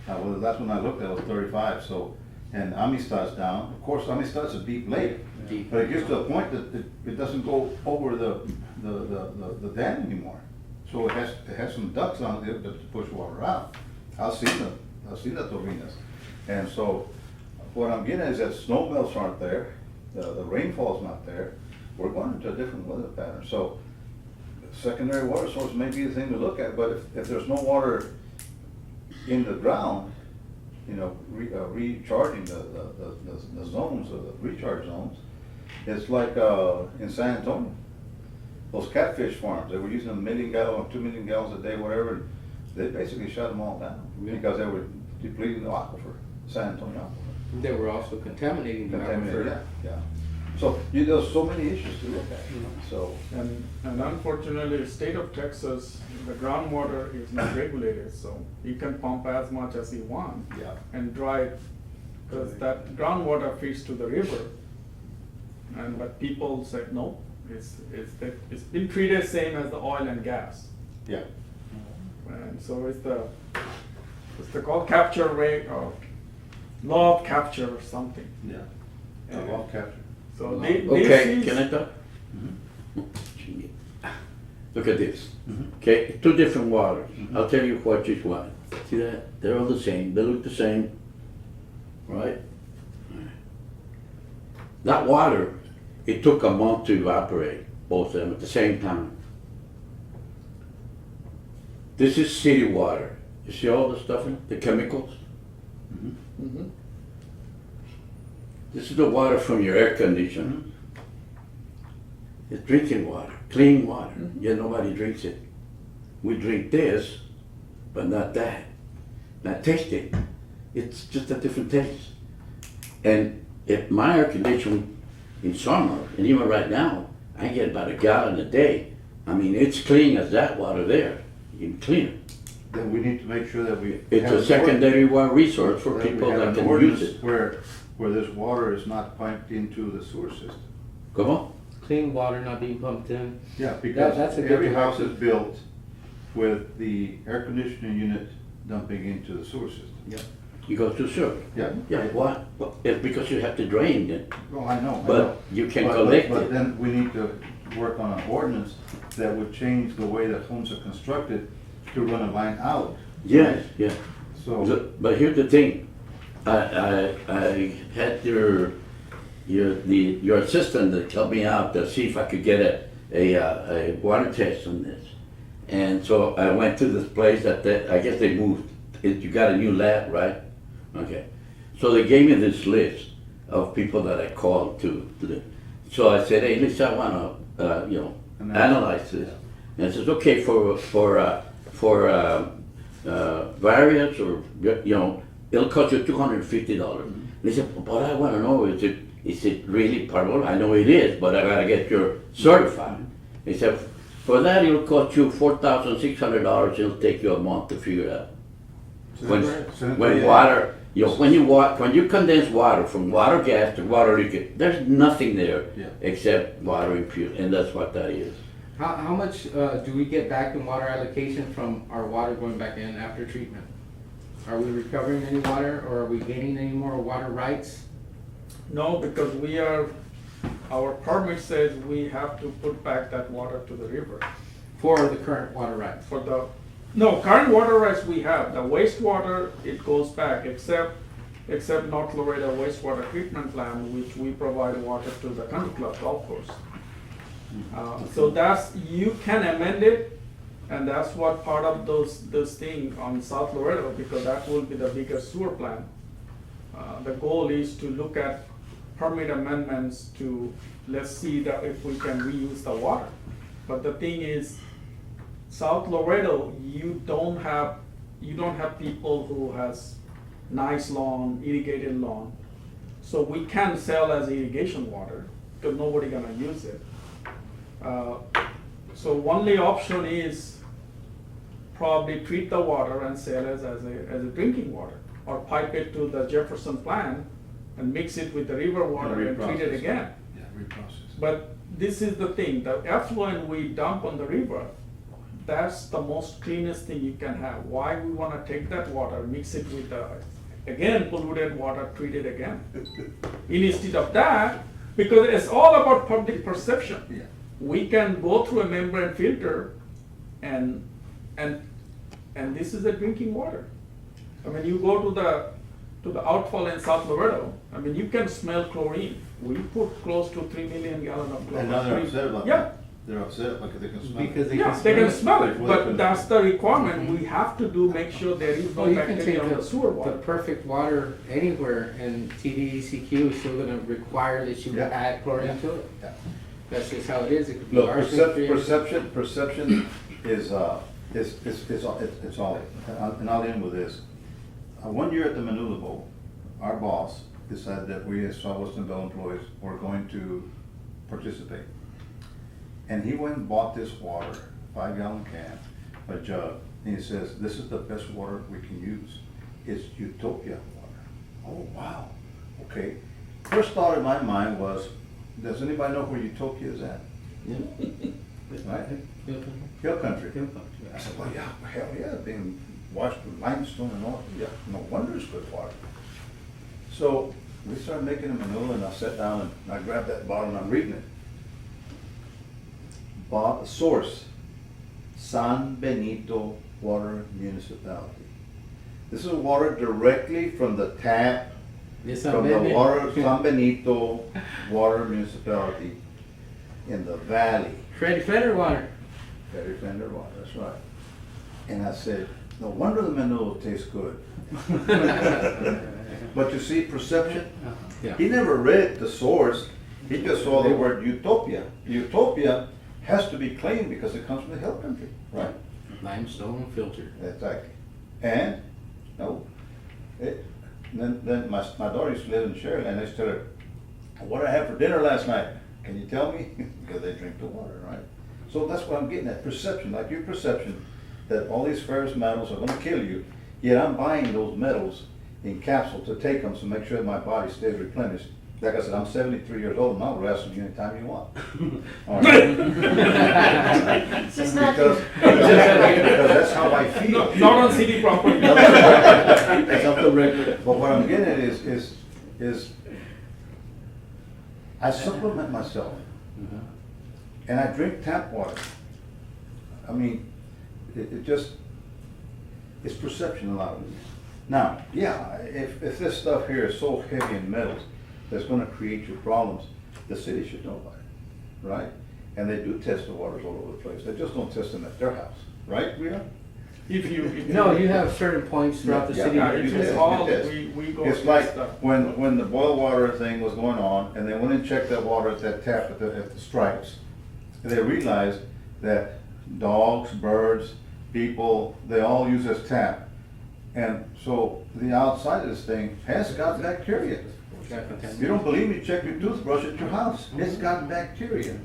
well, that's when I looked at, it was 35, so, and Amistad's down. Of course, Amistad's a deep lake, Deep. but it gets to a point that it doesn't go over the dam anymore. So it has some ducts on it to push water out. I've seen the turbinas. And so what I'm getting is that snow melts aren't there, the rainfall's not there. We're going into a different weather pattern. So secondary water source may be the thing to look at, but if there's no water in the ground, you know, recharging the zones, or the recharge zones, it's like in San Antonio. Those catfish farms, they were using 1 million gallons or 2 million gallons a day, whatever, and they basically shut them all down because they were depleting the aquifer, San Antonio aquifer. They were also contaminating the Contaminated, aquifer. yeah. So there's so many issues to look at, you know, so. And unfortunately, the state of Texas, the groundwater is not regulated, so he can pump as much as he wants. Yeah. And dry it, because that groundwater feeds to the river. But people said, no, it's been treated same as the oil and gas. Yeah. And so it's the called capture rate or law of capture or something. Yeah. And Well captured. so Okay, see- can I talk? Look at this, Mhm. okay, two different waters. I'll tell you what is what. See that? They're all the same, they look the same, right? That water, it took a month to evaporate, both of them at the same time. This is city water. You see all the stuff in it, the chemicals? Mhm. This is the water from your air conditioner. It's drinking water, clean water, yet nobody drinks it. We drink this, but not that. Now taste it, it's just a different taste. And if my air conditioner in summer, and even right now, I get about a gallon a day. I mean, it's clean as that water there, even cleaner. Then we need to make sure that we. It's have a an secondary water resource for that we people have that an can use ordinance it. Where this water is not piped into the sewer system. Come on? Clean water not being pumped in. Yeah, because that's a good every house is direction. built with the air conditioning unit dumping into the sewer system. Yeah. You go to sewer. Yeah. Yeah, why? Well, it's because you have to drain it, Oh, I know. but you can But- collect But it. then we need to work on an ordinance that would change the way that homes are constructed to run a line out. Yes, yeah. So, But here's the thing, I had your assistant that helped me out to see if I could get a water test on this. And so I went to this place I guess they moved, you got a new lab, right? Okay, so they gave me this list of people that I called so I said, hey, Lisa, I wanna, analyze this. And it says, okay, for variants or, it'll cost you $250. And they said, but I wanna know, is it really portable? I know it is, but I gotta get your certified. They said, for that, it'll cost you $4,600, it'll take you a month to figure it out. When water, when you condense water from water gas to water liquid, there's nothing there Yeah. except water infused, and that's what that is. How much do we get back in water allocation from our water going back in after treatment? Are we recovering any water, or are we gaining any more water rights? No, because our permit says we have to put back that water to the river. For the current water rights. No, current water rights we have, the wastewater, it goes back, except North Laredo wastewater treatment plant, which we provide water to the country club golf course. So you can amend it, and that's what part of those thing on South Laredo, because that will be the bigger sewer plant. The goal is to look at permit amendments to, let's see that if we can reuse the water. But the thing is, South Laredo, you don't have people who has nice lawn, irrigated lawn. So we can't sell as irrigation water, because nobody gonna use it. So only option is probably treat the water and sell it as a drinking water, or pipe it to the Jefferson plant and mix it with the river water and treat it reprocess. again. Yeah, reprocess. But this is the thing, the effluent we dump on the river, that's the most cleanest thing you can have. Why we wanna take that water, mix it with the, again, polluted water, treat it again? Instead of that, because it's all about public perception. Yeah. We can go through a membrane filter and this is a drinking water. I mean, you go to the outfall in South Laredo, I mean, you can smell chlorine. We put close to 3 million gallons of chlorine. And now they're upset about Yeah. that. They're upset because they can smell Because it. they Yeah, can they can smell smell it, Well, they but that's the requirement, we have to make sure there is Well, no you can bacteria take on the sewer the water. perfect water anywhere, and TDECQ is still gonna require that you Yeah. add chlorine to it. Yeah. That's just how it is. It could be Look, arsenic-free. perception is all, and I'll end with this. One year at the Manula Bowl, our boss decided that we as Southwestern Bell employees were going to participate. And he went and bought this water, 5-gallon can, a jug, and he says, this is the best water we can use. It's Utopia water. Oh, wow, okay. First thought in my mind was, does anybody know where Utopia is at? Right? Hill country. I said, well, yeah, hell yeah, being washed with limestone and all, yeah, no wonder it's good water. So we started making a Manila, and I sat down and I grabbed that bottle and I'm reading it. Source, San Benito Water Municipality. This is water directly from the tap, Yes, from the water, San Benito Water Municipality in the valley. Freddie Federer water. Very Fender water, that's right. And I said, no wonder the Manila tastes good. But you see, perception, Yeah. he never read the source, he just saw the word utopia. Utopia has to be clean because it comes from the hill country, right? Limestone filter. Exactly. And, no, then my daughter used to live in Sheridan, and I used to tell her, what did I have for dinner last night? Can you tell me? Because they drink the water, right? So that's what I'm getting at, perception, like your perception that all these ferrous metals are gonna kill you, yet I'm buying those metals in capsules to take them to make sure that my body stays replenished. Like I said, I'm 73 years old and I'll wrestle you anytime you want. All right? It's just not Because you. because that's how I feel. Not on city property. That's off the record. But what I'm getting at is I supplement myself and I drink tap water. I mean, it just, it's perception a lot of it. Now, yeah, if this stuff here is so heavy in metals that's gonna create you problems, the city should know about it, right? And they do test the waters all over the place. They just don't test them at their house, right, Rita? If you. No, you have certain points throughout the Yeah, city. Yeah, where it's you you just test, all, you test. we go. It's through like stuff. when the boil water thing was going on, and they went and checked that water at that tap at the stripes. And they realized that dogs, birds, people, they all use this tap. And so the outside of this thing has got bacteria. If you don't believe me, check your toothbrush at your house. It's got bacteria.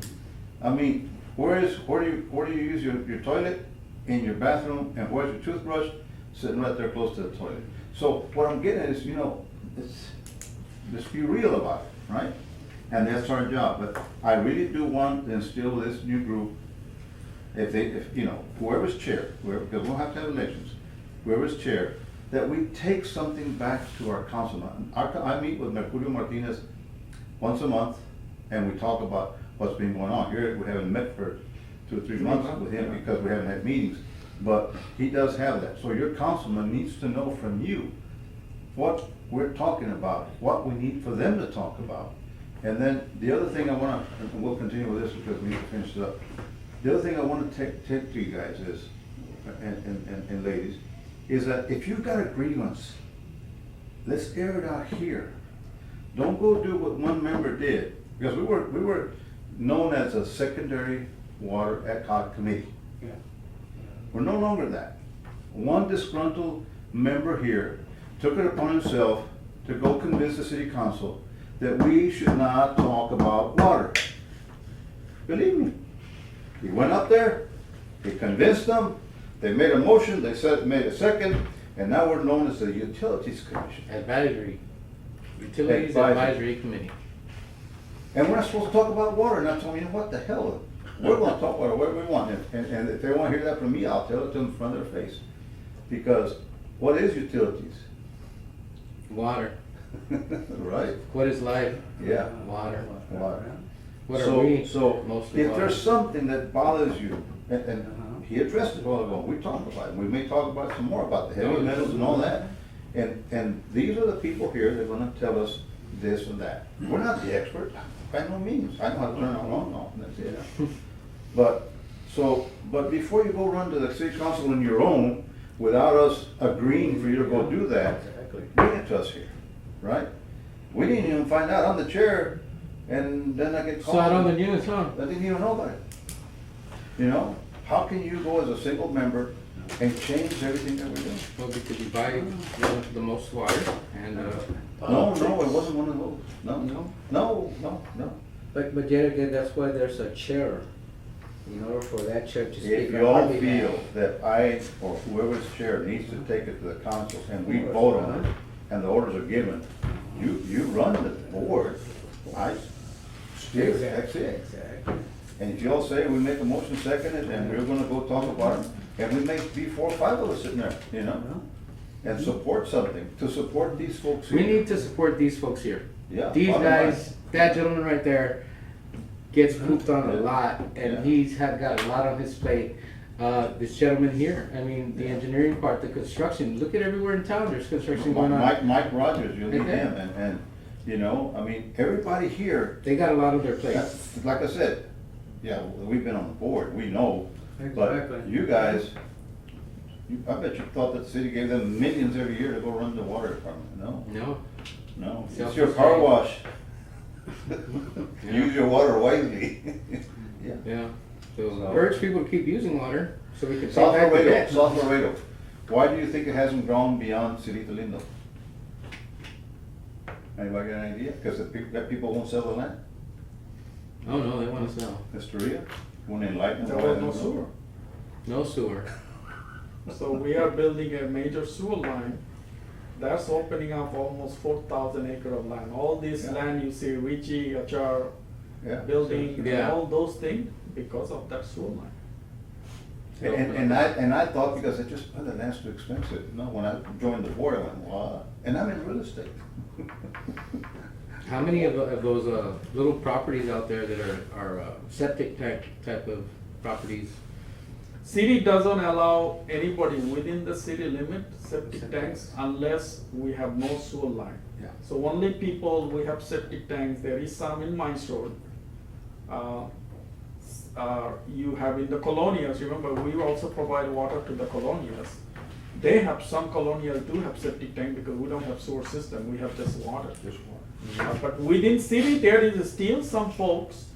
I mean, where do you use your toilet? In your bathroom, and where's your toothbrush? Sitting right there close to the toilet. So what I'm getting at is, just be real about it, right? And that's our job. But I really do want to instill this new group, whoever's chair, because we'll have to have elections, whoever's chair, that we take something back to our councilman. I meet with Mercurio Martinez once a month, and we talk about what's been going on. Here, we haven't met for 2 or 3 months with him because we haven't had meetings, but he does have that. So your councilman needs to know from you what we're talking about, what we need for them to talk about. And then the other thing I wanna, and we'll continue with this because we need to finish it up. The other thing I wanna take to you guys is, and ladies, is that if you've got a grievance, let's air it out here. Don't go do what one member did, because we were known as a secondary water ad hoc committee. Yeah. We're no longer that. One disgruntled member here took it upon himself to go convince the city council that we should not talk about water. Believe me. He went up there, he convinced them, they made a motion, they made a second, and now we're known as the Utilities Commission. Advisory, Utilities Advisory. Advisory Committee. And we're not supposed to talk about water, and I told them, what the hell? We're gonna talk about it whatever we want, and if they wanna hear that from me, I'll tell it to them in front of their face. Because what is utilities? Water. Right? What is life? Yeah. Water. Water. What So- are we? So, Mostly if water. there's something that bothers you, and he addressed it a while ago, we talked about it, we may talk about some more about the heavy No, metals and all that. And these are the people here that are gonna tell us this and that. We're not the expert, by no means, I know how to turn it on, and that's it. But before you go run to the city council on your own, without us agreeing for you to go do that, bring it to us here, right? We didn't even find out, I'm the chair, and then I get called. Saw it on the news, huh? I didn't even know about it. You know, how can you go as a single member and change everything that we're doing? Well, because you buy the most water and, No, it wasn't one of those, no. But yet again, that's why there's a chair, in order for that chair to speak. If you all feel that I, or whoever's chair needs to take it to the council and we vote on it, and the orders are given, you run the board, I steer it, that's it. Exactly. And if you all say we make a motion, second it, and we're gonna go talk about it, and we may be 4 or 5 of us sitting there, you know? And support something, to support these folks here. we need to support these folks here. Yeah, These bottom line. guys, that gentleman right there gets pooped on a Yeah. lot, Yeah. and he's got a lot on his plate. This gentleman here, I mean, the engineering part, the construction, look at everywhere in town, there's construction going on. Mike Rogers, you'll need Okay. him, and, you know, I mean, everybody here, They got a lot on their plate. like I said, yeah, we've been on the board, we know, but Exactly. you guys, I bet you thought that the city gave them millions every year to go run the water department, no? No, It's your car Self-sustaining. wash. Yeah. Use your water wisely. Yeah. yeah. So So- urge people to keep using water, so we can pay South back the Laredo, debt. South Laredo, why do you think it hasn't grown beyond Cerrito Lindo? Anybody got an idea? Because that people won't sell the land? Oh, no, they wanna sell. Hysteria? Want to enlighten them? There why was they no don't? sewer. No sewer. So we are building a major sewer line. That's opening up almost 4,000 acre of land. All this Yeah. land you see, Richie, Achar, Yeah. building, Yeah. all those things, because of that sewer line. And I thought, because I just, the land's too expensive. No, when I joined the board, I went, wow, and I'm in real estate. How many of those little properties out there that are septic type of properties? City doesn't allow anybody within the city limit septic tanks unless we have no sewer line. Yeah. So only people, we have septic tanks, there is some in Mines Road. You have in the colonials, remember, we also provide water to the colonials. They have, some colonials do have septic tank because we don't have sewer system, we have just water. Just one. But within city, there is still some folks,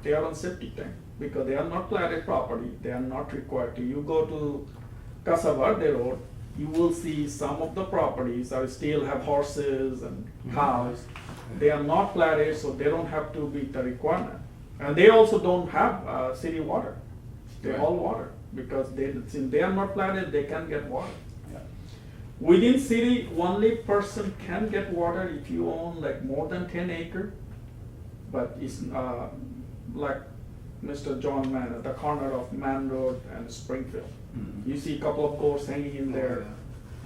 they are on septic tank, because they are not platted property, they are not required to. You go to Casa Verde Road, you will see some of the properties are still have horses and cows. They are not platted, so they don't have to meet the requirement. And they also don't have, city water, they Right. all water, because since they are not platted, they can get water. Yeah. Within city, only person can get water if you own like more than 10 acre. But it's, like Mr. John Mann at the corner of Man Road and Springfield. Mhm. You see a couple of goats hanging in there.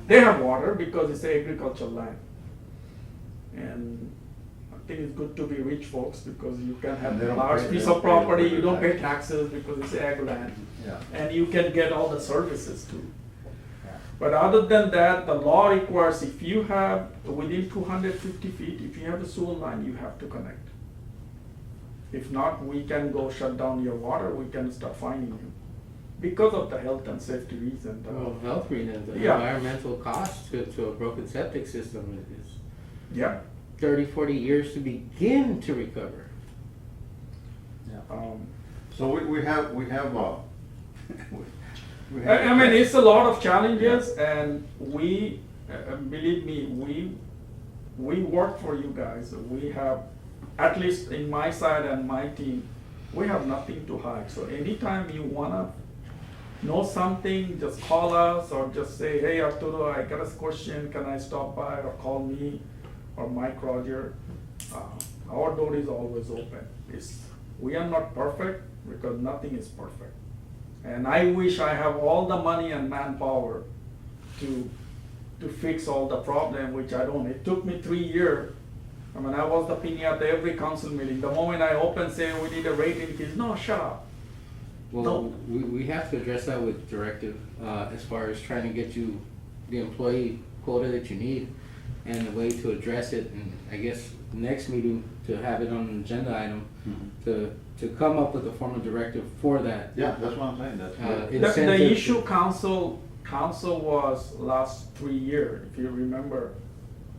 They have water because it's agricultural land. And think it's good to be rich folks because you can have And they a don't large pay- piece they don't of pay property, for you don't pay taxes. taxes because it's ag land. Yeah. And you can get all the services too. Yeah. But other than that, the law requires if you have within 250 feet, if you have a sewer line, you have to connect. If not, we can go shut down your water, we can start fining you. Because of the health and safety reason. Well, health reasons, the Yeah. environmental cost to a broken septic system is Yeah. 30, 40 years to begin to recover. So we have, we have. I mean, it's a lot of challenges and we, believe me, we work for you guys. We have, at least in my side and my team, we have nothing to hide. So anytime you wanna know something, just call us or just say, hey Arturo, I got a question, can I stop by, or call me or Mike Roger. Our door is always open. We are not perfect because nothing is perfect. And I wish I have all the money and manpower to fix all the problem, which I don't. It took me 3 years. I mean, I was the piñata every council meeting. The moment I open saying we need a rate increase, no, shut up. Well, No. we have to address that with directive, as far as trying to get you the employee quota that you need and the way to address it, and I guess next meeting to have it on an agenda item, to come up with a formal directive for that. Yeah, that's what I'm saying, that's. It- The Incentive- issue council was last 3 years, if you remember.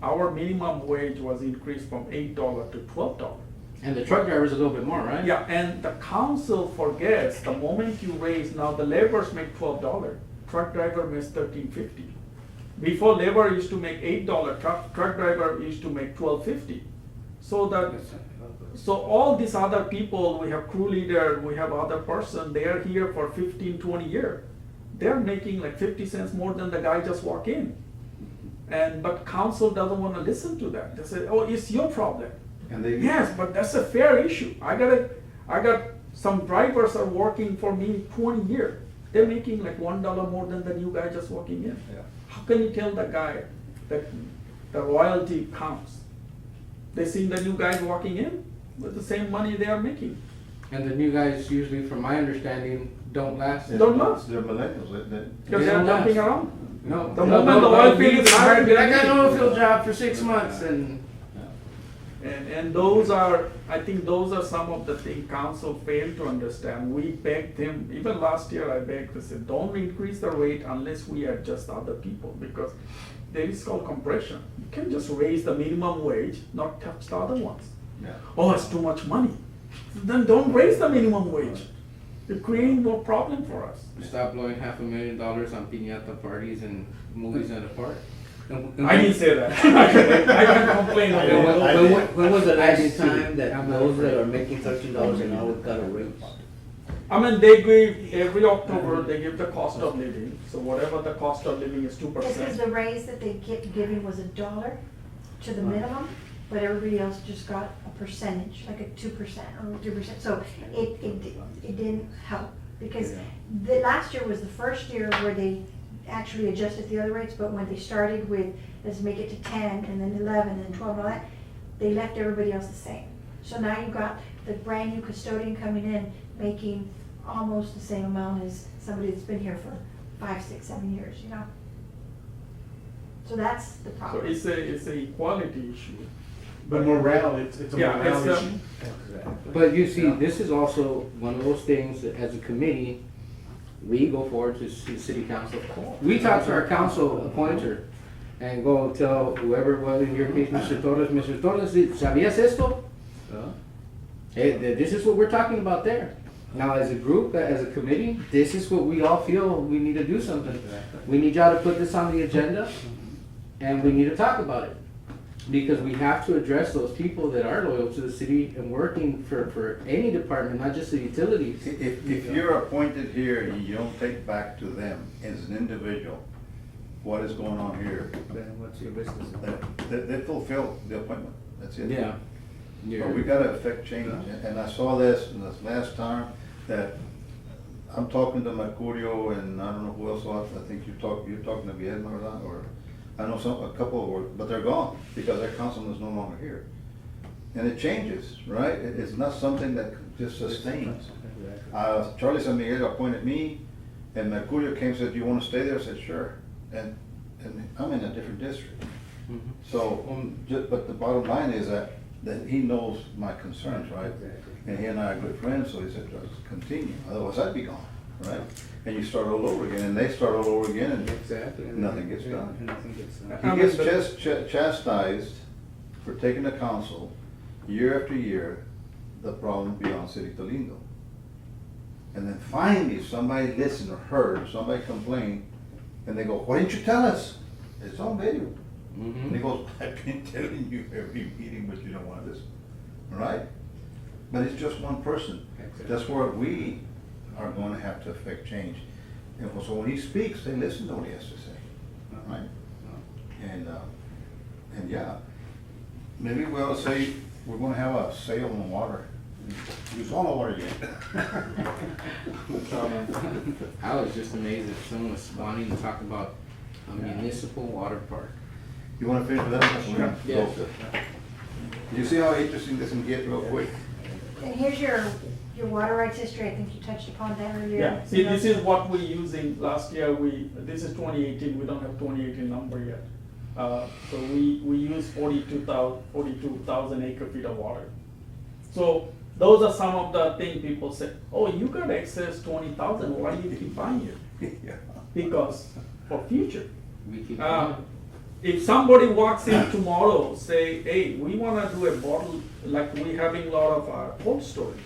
Our minimum wage was increased from $8 to $12. And the truck driver's a little bit more, right? Yeah, and the council forgets, the moment you raise, now the laborers make $12, truck driver makes $13.50. Before labor used to make $8, truck driver used to make $12.50. So all these other people, we have crew leader, we have other person, they are here for 15, 20 years. They're making like 50 cents more than the guy just walk in. But council doesn't wanna listen to that. They say, oh, it's your problem. And they. Yes, but that's a fair issue. I got some drivers are working for me 20 years. They're making like $1 more than the new guy just walking in. Yeah. How can you tell the guy that the royalty counts? They see the new guys walking in with the same money they are making. And the new guys usually, from my understanding, don't last. Yeah, Don't last. They're millennials, they. Because They they're don't jumping last. around. No. The moment the oil field is hired, I got an oil field job for 6 months and. And those are, I think those are some of the things council failed to understand. We begged him, even last year I begged, I said, don't increase the rate unless we adjust other people, because there is called compression. You can just raise the minimum wage, not touch the other ones. Yeah. Oh, it's too much money. Then don't raise the minimum wage. You're creating more problem for us. Stop blowing $500,000 on piñata parties and movies in the park. I didn't say that. I can complain I about didn't- it. When was the I last did too. time that I'm not those that afraid. are making $13 an hour got a raise? I mean, they give, every October, they give the cost of living, so whatever the cost of living is 2%. This is the raise that they kept giving was $1 to the minimum, but everybody else just got a percentage, like a 2% or 2%. So it didn't help, because the last year was the first year where they actually adjusted the other rates, but when they started with, let's make it to 10, and then 11, and then 12, and all that, they left everybody else the same. So now you've got the brand new custodian coming in, making almost the same amount as somebody that's been here for 5, 6, 7 years, you know? So that's the So problem. it's a equality issue. But morale, it's a Yeah, morale it's, issue. But you see, this is also one of those things that as a committee, we go forward to the city council. We talk to our council appointer and go tell whoever, well, in your case, Mr. Torres, ¿sabías esto? Hey, this is what we're talking about there. Now, as a group, as a committee, this is what we all feel we need to do something. We need y'all to put this on the agenda and we need to talk about it. Because we have to address those people that are loyal to the city and working for any department, not just the utilities. If you're appointed here and you don't take back to them as an individual, what is going on here, Then what's your business? they fulfill the appointment, that's it. Yeah. But we gotta affect change, and I saw this in this last time, that I'm talking to Mercurio and I don't know who else, I think you're talking to Guillermo or I know a couple of work, but they're gone because their councilman is no longer here. and it changes, right? It's not something that just sustains. Charlie San Miguel appointed me, and Mercurio came and said, "Do you want to stay there?" I said, "Sure." And I'm in a different district. So, but the bottom line is that he knows my concerns, right? And he and I are good friends, so he said, "Just continue, otherwise I'd be gone," right? And you start all over again, and they start all over again, and Exactly. nothing gets done. Nothing gets done. He gets chastised for taking the council year after year, the problem beyond City Tolindo. And then finally, somebody listened or heard, or somebody complained, and they go, "Why didn't you tell us?" It's on video. And he goes, "I've been telling you every meeting, but you don't want to listen." All right? But it's just one person. That's where we are going to have to affect change. And so when he speaks, they listen to what he has to say. All right? And yeah, maybe we ought to say, we're going to have a sale on water. Use all the water yet. I was just amazed that someone was wanting to talk about a municipal water park. You want to finish with that? Sure. Yeah. You see how interesting this can get real quick? And here's your water rights history, I think you touched upon that earlier. Yeah, see, this is what we using last year, this is 2018, we don't have 2018 number yet. So we use 42,000 acre feet of water. So those are some of the things people say, "Oh, you got excess 20,000, why do you keep buying it?" Yeah. Because for future. We keep If somebody walks in tomorrow, say, "Hey, we wanna do a bottle," like we having a lot of cold storage.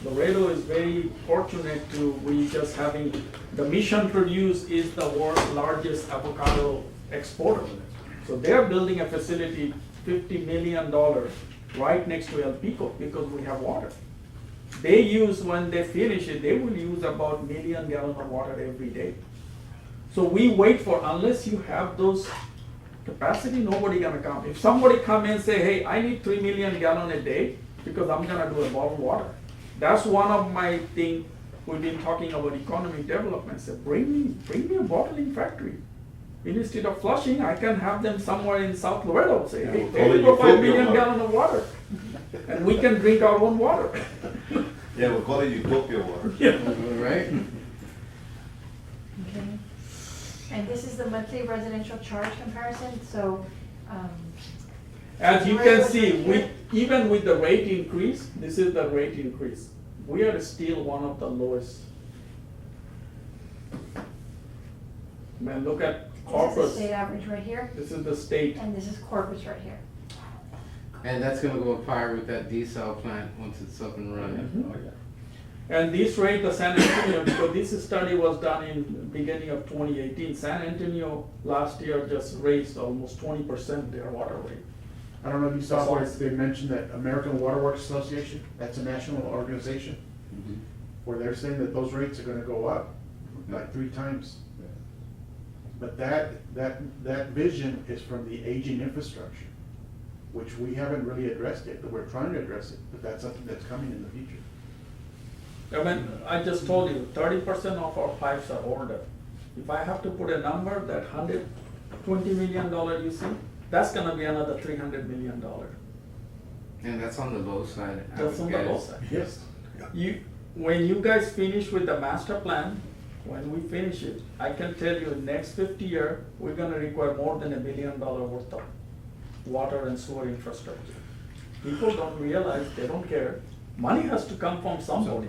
Laredo is very fortunate we just having, the Mission Produce is the world's largest avocado exporter. So they're building a facility, $50 million, right next to El Pico, because we have water. They use, when they finish it, they will use about 1 million gallons of water every day. So we wait for, unless you have those capacity, nobody gonna come. If somebody come and say, "Hey, I need 3 million gallon a day because I'm gonna do a bottled water." That's one of my thing, we've been talking about economic development, say, bring me a bottling factory. Instead of Flushing, I can have them somewhere in South Laredo, say, "Hey, we'll there call you it go, 5 utopia million water." gallon of water. And we can drink our own water. Yeah, we'll call it Utopia water. right? Okay. And this is the monthly residential charge comparison, so, As you can see, even with the rate increase, this is the rate increase. We are still one of the lowest. Man, look at this is the Corpus. state average right here, This is the state. and this is Corpus right here. And that's gonna go apart with that desal plant once it's up and running. And this rate, the San Antonio, because this study was done in beginning of 2018, San Antonio last year just raised almost 20% their water rate. I don't know if you saw where they mentioned that American Water Works Association, that's a national organization, where they're saying that those rates are gonna go up like 3 times. But that vision is from the aging infrastructure, which we haven't really addressed yet, but we're trying to address it, but that's something that's coming in the future. I mean, I just told you, 30% of our pipes are older. If I have to put a number, that $120 million you see, that's gonna be another $300 million. And that's on the low side. I That's would on the low guess. side. Yes. When you guys finish with the master plan, when we finish it, I can tell you, next 50 years, we're gonna require more than $1 billion worth of water and sewer infrastructure. People don't realize, they don't care. Money has to come from somebody.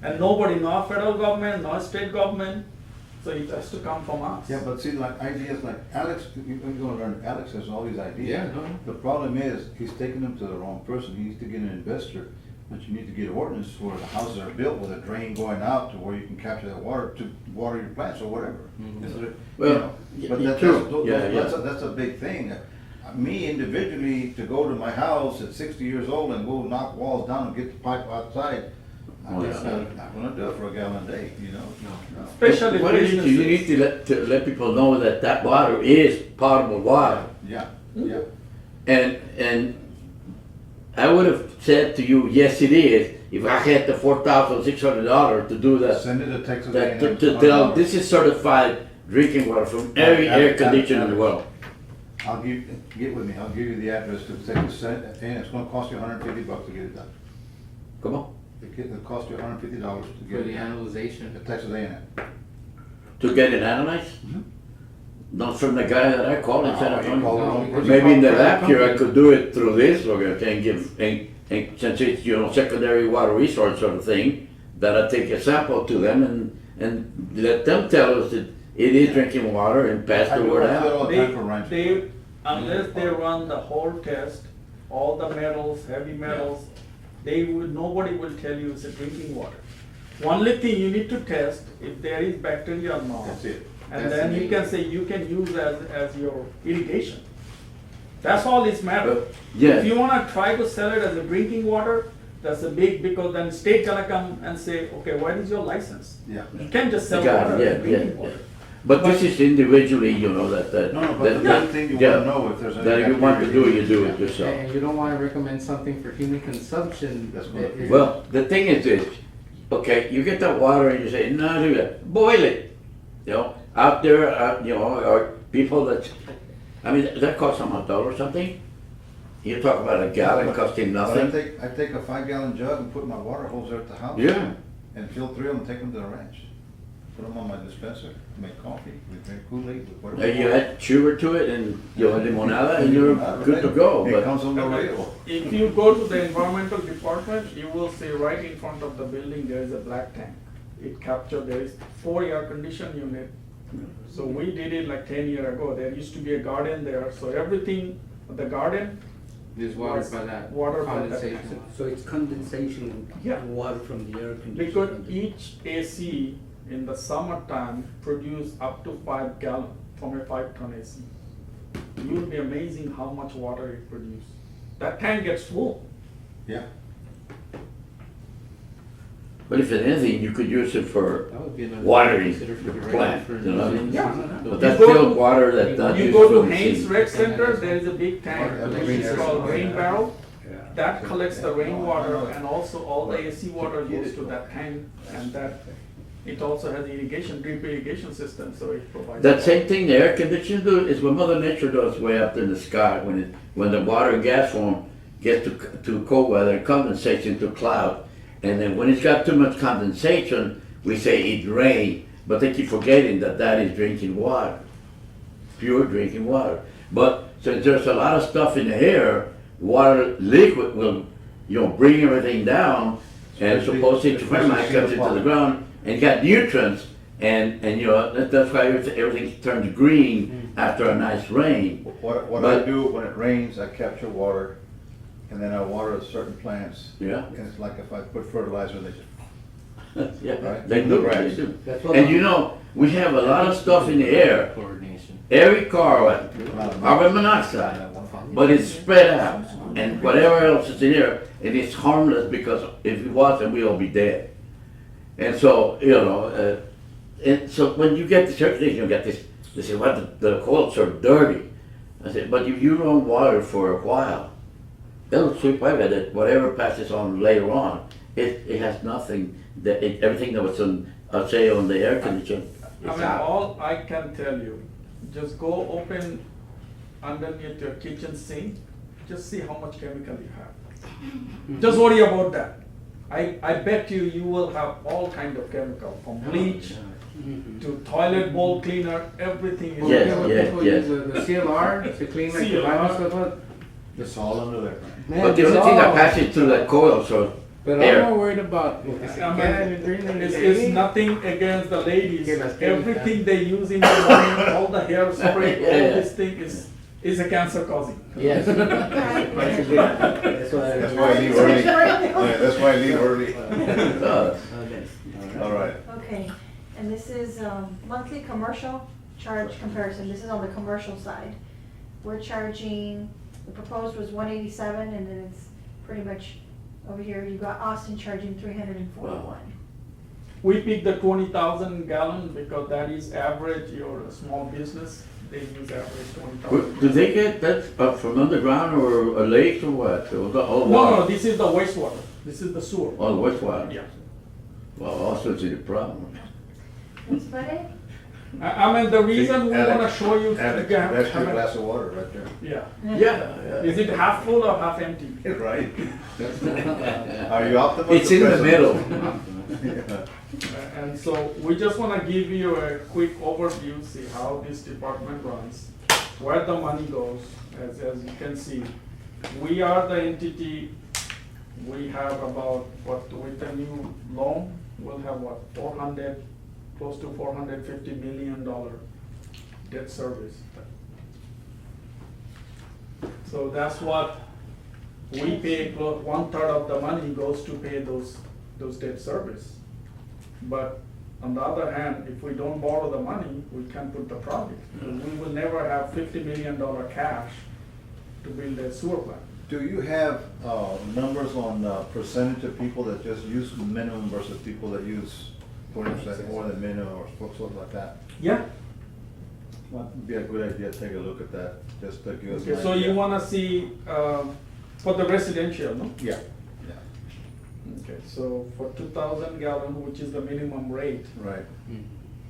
And nobody, no federal government, no state government, so it has to come from us. Yeah, but see, like ideas like Alex, you're gonna learn, Alex has all these ideas. Yeah, no. The problem is, he's taking them to the wrong person. He needs to get an investor, but you need to get ordinance where the houses are built with a drain going out to where you can capture that water to water your plants or whatever. Well, But true. Yeah. that's a big thing. Me individually, to go to my house at 60 years old and go knock walls down and get the pipe outside, I'm just not gonna do it for a gallon a day, you know? No. Especially What you need businesses. to let people know that water is potable water. Yeah, yeah. And I would have said to you, yes, it is, if I had the $4,600 to do that. Send it to Texas That, A&M. to tell, this is certified drinking water from every air conditioner in the world. Get with me, I'll give you the address to take the Senate, and it's gonna cost you $150 to get it done. Come on, It'll cost you $150 to For get the it done. analyzation. The Texas A&M. to get it analyzed? Not from the guy that I called in San Oh, you call Antonio. the wrong person. Maybe in the lab here, I could do it through this, or and give, and since it's, you know, secondary water resource sort of thing, that I take a sample to them and let them tell us that it is drinking water and pass I the do word that out. all the time for ranch. They, unless they run the whole test, all the metals, heavy metals, nobody will tell you it's a drinking water. Only thing you need to test if there is bacteria or not. That's it. And That's then the you main- can say you can use as your irrigation. That's all this matter. Yeah. If you wanna try to sell it as a drinking water, that's a big, because then state gonna come and say, okay, what is your license? Yeah. You can't just sell Got it, water yeah, as yeah, drinking yeah. water. But this is individually, you know, that. No, but the main thing you yeah, wanna know if there's any. that if you want to do it, you do it Yeah. yourself. And you don't wanna recommend something for human consumption. That's that what- is- Well, the thing is this, okay, you get that water and you say, no, do that, boil it. You know, out there, you know, or people that, I mean, that costs them $1 or something. You talk about a gallon costing But nothing. I take a 5-gallon jug and put my water hose there at the house. Yeah. And fill 3 of them, take them to the ranch. Put them on my dispenser, make coffee, we drink Kool-Aid, with whatever. And you add sugar to it and you know, limonada and you're good to go. It But comes from Laredo. If you go to the environmental department, you will see right in front of the building, there is a black tank. It captured, there is 4 air condition unit. So we did it like 10 years ago. There used to be a garden there, so everything, the garden, Is watered by that Water by that. condensation. So it's condensation, Yeah. water from the air conditioner. because each AC in the summertime produce up to 5 gallon from a 5-ton AC. You'll be amazing how much water it produces. That tank gets full. Yeah. But if anything, you could use it for That would be another. watering consider for the the plant, for- you know what I mean? Yeah. But that's You go still to- water that not You used go for to the Haynes seed. Rec Center, there is a big tank, Yeah, which rain is barrel. called rain barrel. Yeah. That collects the rainwater and also all the AC water goes to that tank, and that, it also has irrigation, drip irrigation system, so it provides. That same thing the air conditioner do is what Mother Nature does way up in the sky when the water and gas form gets to cold weather, it condensates into cloud. And then when it's got too much condensation, we say it rained, but they keep forgetting that that is drinking water, pure drinking water. But since there's a lot of stuff in the air, water liquid will, you know, bring everything down, and Especially- supposedly especially termite comes into the water. ground and got nutrients, and you know, that's why everything turns green after a nice rain. What I But- do when it rains, I capture water, and then I water certain plants. Yeah. And it's like if I put fertilizer, they just, Yeah, Right. they do, Right. they do. That's what And you know, we have a lot of stuff in the air. Coordination. Every car, carbon monoxide, but it's spread out, and whatever else is in there, and it's harmless because if it wasn't, we'll be dead. And so, you know, and so when you get the circulation, you get this, they say, well, the coils are dirty. I said, but if you run water for a while, it'll sweep away that whatever passes on later on, it has nothing, everything that was on, say, on the air conditioner, I it's mean, out. all I can tell you, just go open underneath your kitchen sink, just see how much chemical you have. Just worry about that. I bet you will have all kind of chemical, from bleach to toilet bowl cleaner, everything is. Yes, Yeah, what yes, people yes. use the CLR to clean like the CLR. vinyl stuff up. it's all under there. Man, But the it's only thing that all- passes through that coil, so But air. I'm not worried about. I mean, it's nothing against the ladies, Okay, let's get it everything they use in the morning, all the hairspray, Yeah, all yeah. this thing is a cancer causing. Yes. That's why. That's why I leave early. Yeah, that's why I leave early. Okay. All right. Okay, and this is monthly commercial charge comparison, this is on the commercial side. We're charging, the proposed was 187, and then it's pretty much, over here, you got Austin charging 341. We picked the 20,000 gallon because that is average, you're a small business, they use average 20,000. do they get that up from underground or a lake or what? Or the, oh, No, no, water? this is the wastewater, this is the sewer. Oh, wastewater? Yeah. Well, also it's a problem. That's about it? I mean, the reason we Alex, wanna show you. Alex, Yeah, that's I your mean, glass of water right there. Yeah, Yeah. is it half full or half empty? Right. Are you optimistic? It's in the middle. And so we just wanna give you a quick overview, see how this department runs, where the money goes, as you can see. We are the entity, we have about, with the new loan, we'll have close to $450 million debt service. So that's what we pay, 1/3 of the money goes to pay those debt service. But on the other hand, if we don't borrow the money, we can't put the project. Because we will never have $50 million cash to build a sewer plant. Do you have numbers on percentage of people that just use minimum versus people that use 40% more than minimum or something like that? Yeah. Would be a good idea to take a look at that, just to give us an Okay, so you idea. wanna see, for the residential, no? Yeah, yeah, Okay, so for 2,000 gallon, which is the minimum rate, right.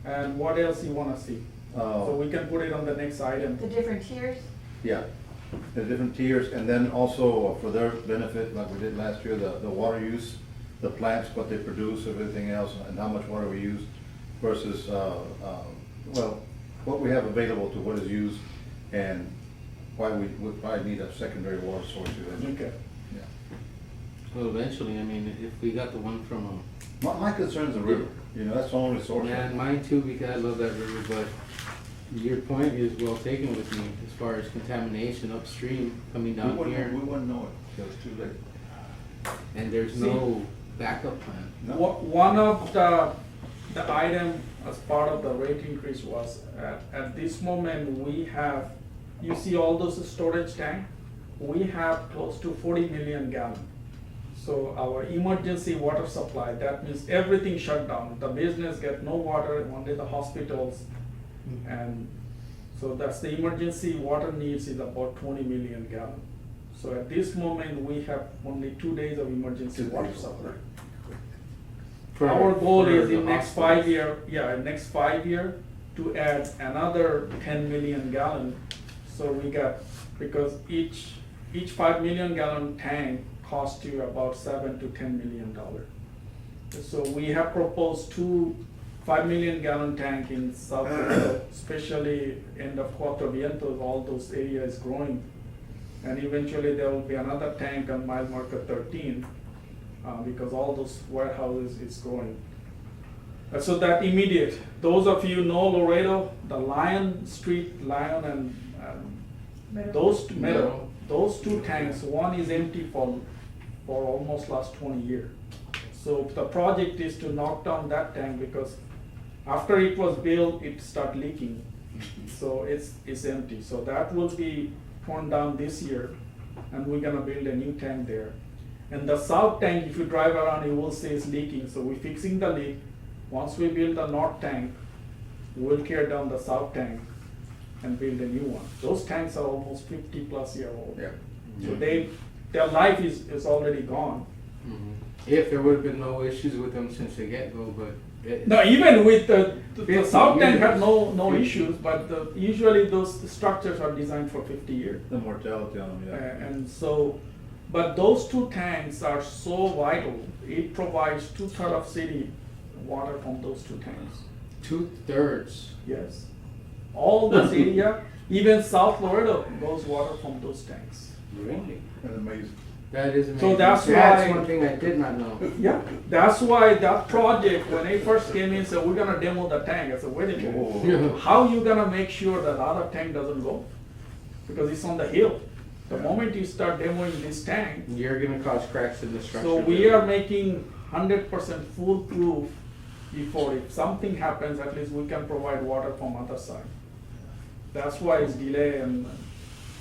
and what else you wanna see? So we can put it on the next item. The different tiers? Yeah, the different tiers, and then also for their benefit, like we did last year, the water use, the plants, what they produce, everything else, and how much water we use versus, well, what we have available to what is used, and why we would probably need a secondary water source eventually. Okay. Yeah. Well, eventually, I mean, if we got the one from, My concern is the river, you know, that's the only source. man, mine too, because I love that river, but your point is well taken with me as far as contamination upstream coming We down wouldn't, here, we wouldn't know it till it's too late. and there's no backup plan. No. One of the item as part of the rate increase was, at this moment, we have, you see all those storage tank? We have close to 40 million gallon. So our emergency water supply, that means everything shut down. The business get no water, only the hospitals. And so that's the emergency water needs is about 20 million gallon. So at this moment, we have only 2 days of emergency water supply. For- Our goal for is the in next hospitals. 5 year to add another 10 million gallon. So we got, because each 5 million gallon tank costs you about $7 to $10 million. So we have proposed 2 5 million gallon tank in South Laredo, especially end of Cuatro Vientos, all those areas growing. And eventually there will be another tank on mile marker 13, because all those warehouses is growing. So that immediate, those of you know Laredo, the Lion and Middle. those two tanks, one is empty for almost last 20 years. So the project is to knock down that tank, because after it was built, it start leaking. So it's empty. So that will be torn down this year, and we're gonna build a new tank there. And the south tank, if you drive around, you will see it's leaking, so we're fixing the leak. Once we build the north tank, we'll tear down the south tank and build a new one. Those tanks are almost 50+ year old. Yeah. So their life is already gone. Mhm. If there would've been no issues with them since the get-go, but. No, even with the 50 south tank years. had no issues, but usually those structures are designed for 50 years. The mortality on them, yeah. And so, but those two tanks are so vital, it provides 2/3 of city water from those two tanks. 2/3. Yes. All this area, even South Laredo goes water from those tanks. Really? That's amazing. That is amazing. that's why- one thing I did not know. Yeah, that's why that project, when they first came in, said, we're gonna demo the tank. I said, wait a minute. Whoa. How you gonna make sure that other tank doesn't go? Because it's on the hill. The Yeah. moment you start demoing this tank, You're gonna cause cracks in the structure. so we are making 100% foolproof before if something happens, at least we can provide water from other side. That's why it's delay, and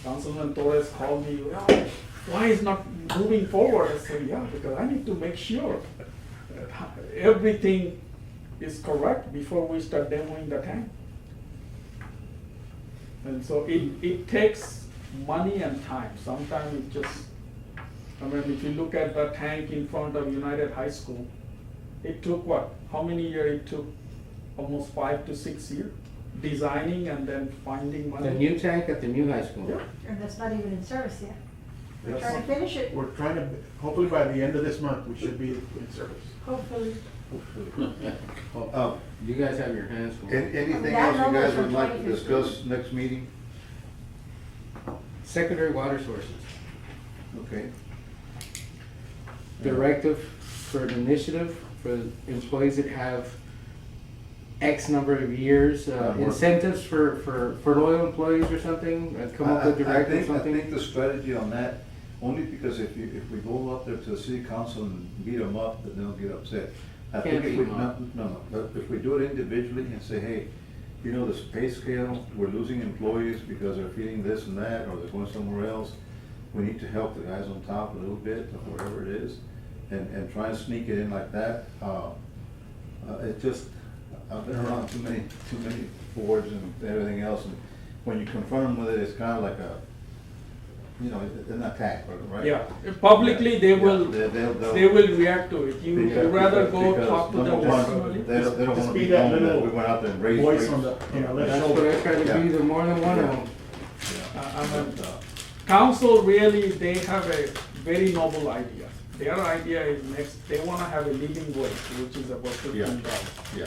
Councilman Torres called me, "Oh, why is not moving forward?" I said, yeah, because I need to make sure that everything is correct before we start demoing the tank. And so it takes money and time. Sometimes it just, I mean, if you look at the tank in front of United High School, it took what? How many years it took almost 5 to 6 years, designing and then finding money. The new tank at the new high school. Yeah. And that's not even in service yet. We're That's trying to what- finish it, We're trying to, hopefully by the end of this month, we should be in service. hopefully. You guys have your hands full. Anything That else you number's guys from would like to 2015. discuss next meeting? Secondary water sources. Okay. Directive for an initiative for employees that have X number of years, incentives for loyal employees or something, come up with directive I something. think the strategy on that, only because if we go up there to the city council and beat them up, then they'll get upset. I think Can't if beat we, 'em up. no, but if we do it individually and say, hey, you know, this pay scale, we're losing employees because they're feeling this and that, or they're going somewhere else. We need to help the guys on top a little bit, or whatever it is, and try and sneak it in like that. It just, I've been around too many boards and everything else, and when you confront them with it, it's kind of like a, you know, an attack, right? Yeah, publicly they Yeah, will, they'll- they will react to it. You Because- rather go because talk to them number one, personally. They don't Just wanna be be that known that little we went out there and raised voice rates. on the, left That's shoulder. what I try to be, the more than one of them. I mean, council really, they have a very noble idea. Their idea is next, they wanna have a living wage, which is about $15. Yeah,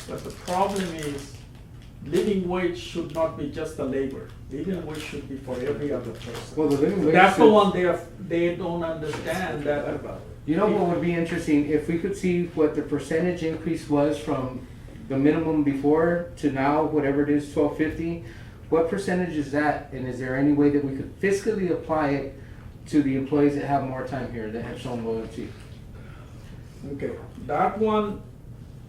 But the problem is, living wage should not be just the labor. Living Yeah. wage should be for every other person. Well, the living wage. That's the should- one they don't understand that. You know what would be interesting, if we could see what the percentage increase was from the minimum before to now, whatever it is, $12.50, what percentage is that, and is there any way that we could fiscally apply it to the employees that have more time here, that have shown loyalty? Okay, that one,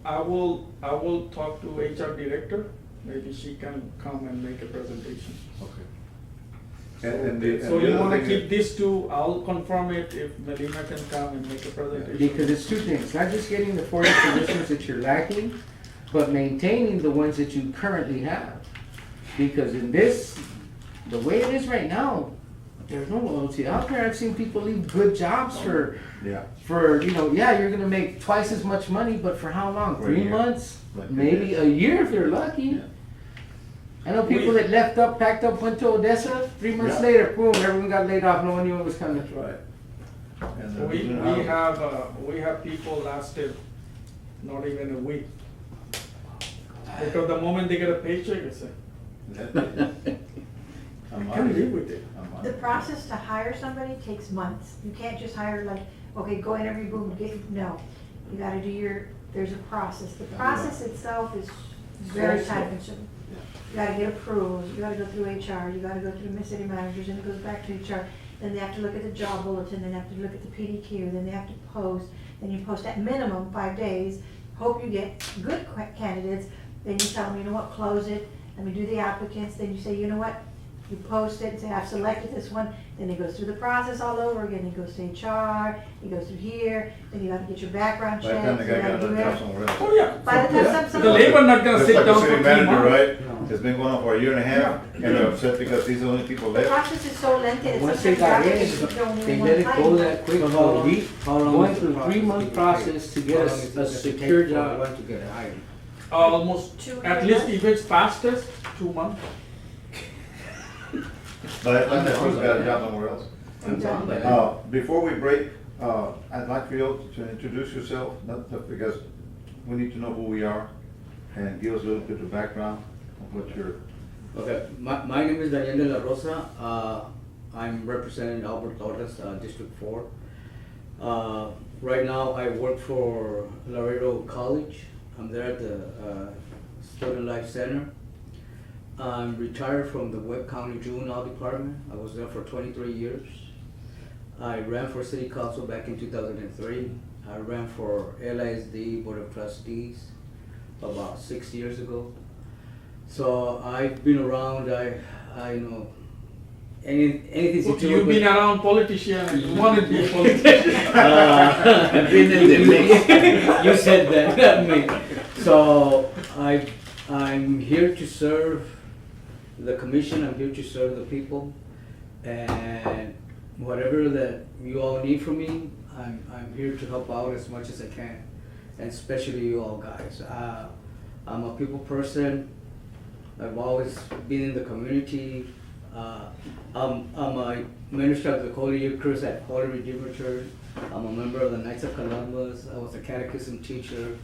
I will talk to HR director, maybe she can come and make a presentation. okay. And the So you other wanna thing keep is- these two, I'll confirm it if Melina can come and make a presentation. Because it's two things, not just getting the 40 positions that you're lacking, but maintaining the ones that you currently have. Because in this, the way it is right now, there's no loyalty out there. I've seen people leave good jobs for, Yeah, yeah, you're gonna make twice as much money, but for how long? For a 3 year. months? Like Maybe it is. a year if they're lucky. Yeah. I know people that left up, packed up, went to Odessa, 3 months Yeah. later, boom, everyone got laid off, no one knew what was coming. that's right. And they're We losing out. we have people lasted not even a week. Because the moment they get a paycheck, they say, I'm I can out. live with it. I'm out. The process to hire somebody takes months. You can't just hire like, okay, go interview, boom, no. You gotta do there's a process. The process itself is very time consuming. You gotta get approvals, you gotta go through HR, you gotta go through the city managers, and it goes back to HR. Then they have to look at the job bulletin, then they have to look at the PDQ, then they have to post, then you post at minimum 5 days. Hope you get good candidates, then you tell them, you know what, close it, let me do the applicants, then you say, you know what, you post it, say, I've selected this one, then it goes through the process all over again, it goes to HR, it goes through here, then you gotta get your background By the checked. time the guy you got gotta do another job everything. somewhere else. Oh, yeah. By the time some. The labor not gonna Just sit like the down for city 3 manager, months. right? It's been going on for a year and a half, and they're upset because these are the only people The left. process is so lengthy, it's Once they sometimes got in, applicants don't they even let it want go time. that quick. So how long Going is through the a process 3-month to process to get How a long is it a gonna take secure for job. one to get hired? Almost, 2 at years. least if it's fastest, 2 months. By the time that he's got a job somewhere else. Exactly. Before we break, I'd like for you to introduce yourself, because we need to know who we are, and give us a little bit of background of what you're. Okay, my name is Daniel de la Rosa. I'm representing Albert Torres, District 4. Right now, I work for Laredo College. I'm there at the Student Life Center. I'm retired from the Webb County Juvenile Department. I was there for 23 years. I ran for City Council back in 2003. I ran for LISD Board of Trustees about 6 years ago. So I've been around, I know anything to do You've with. been around politicians, and you wanna be a politician. I've been in the mix. You said that, not me. So I'm here to serve the commission, I'm here to serve the people. And whatever that you all need from me, I'm here to help out as much as I can. And especially you all guys. I'm a people person. I've always been in the community. I'm a minister of the Holy Eucharist at Holy Redeemer Church. I'm a member of the Knights of Columbus. I was a catechism teacher.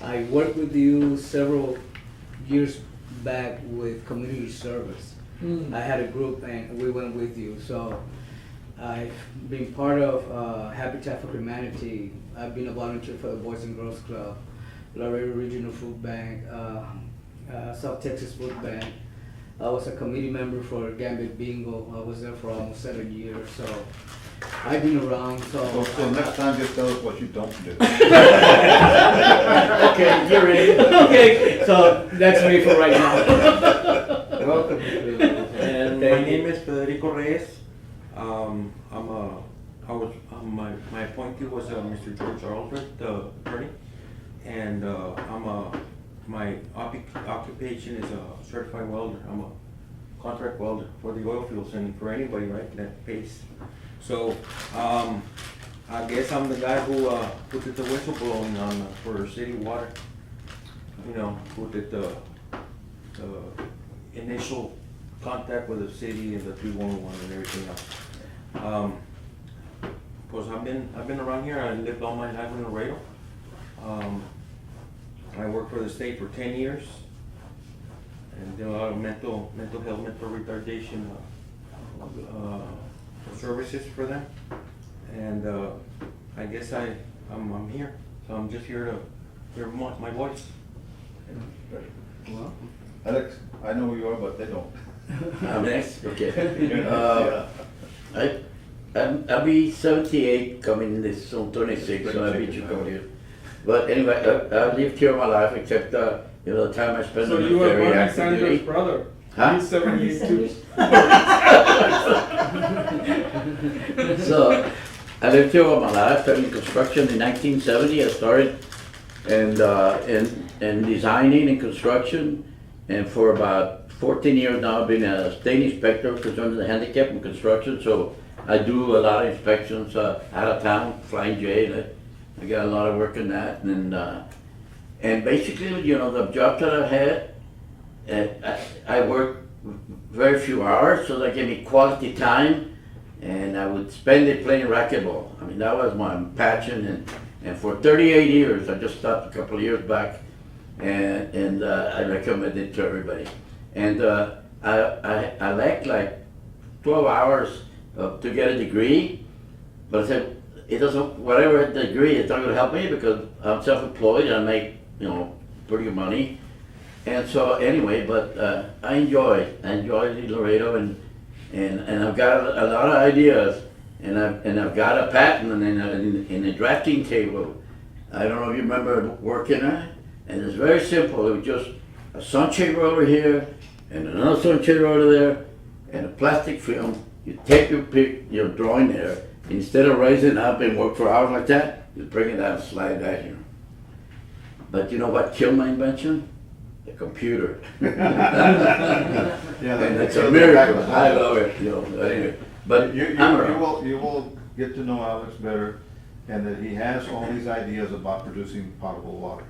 I worked with you several years back with community service. I had a group and we went with you. So I've been part of Habitat for Humanity. I've been a volunteer for the Boys and Girls Club, Laredo Regional Food Bank, South Texas Food Bank. I was a committee member for Gambit Bingo. I was there for almost 7 years. So I've been around. So next time, just tell us what you don't do. Okay, you're ready. Okay, so that's me for right now. Welcome. And my Thank you. name is Federico Reyes. My appointee was Mr. George Aldred, the attorney, and my occupation is a certified welder. I'm a contract welder for the oil fields and for anybody, right, that pays. So, I guess I'm the guy who did the whistleblowing on for city water. You know, who did the initial contact with the city and the 311 and everything else. Cause I've been around here. I lived all my life in Laredo. I worked for the state for 10 years and did a lot of mental health, mental retardation services for them. And I guess I'm here. So I'm just here to hear my voice. Well, Alex, I know who you are, but they don't. I'm next, okay. Yeah. I'll be 78 coming this on 26, so I'll be too coming here. But anyway, I've lived here all my life except the time I spent So in the you are military Bernie active Sanders' duty. brother. Huh? He's 72. So I lived here all my life. Started in construction in 1970. I started and designing and construction, and for about 14 years now I've been a state inspector concerning the handicap in construction. So I do a lot of inspections out of town, flying J. I got a lot of work in that, and basically, you know, the jobs that I've had, I work very few hours, so that gave me quality time, and I would spend it playing racquetball. I mean, that was my passion, and for 38 years, I just stopped a couple of years back, and I recommend it to everybody. And I like 12 hours to get a degree, but I said, it doesn't, whatever degree, it's not gonna help me because I'm self-employed and I make, you know, pretty good money. And so anyway, but I enjoy Laredo, and I've got a lot of ideas, and I've got a patent in a drafting table. I don't know if you remember working on it, and it's very simple. It was just a sunshade roller here, and another sunshade roller there, and a plastic film. You take your drawing there, instead of raising it up and work for hours like that, you bring it down and slide that here. But you know what killed my invention? The computer. And it's a miracle. I love it, you know. Anyway, but you I'm around. will get to know Alex better, and that he has all these ideas about producing potable water.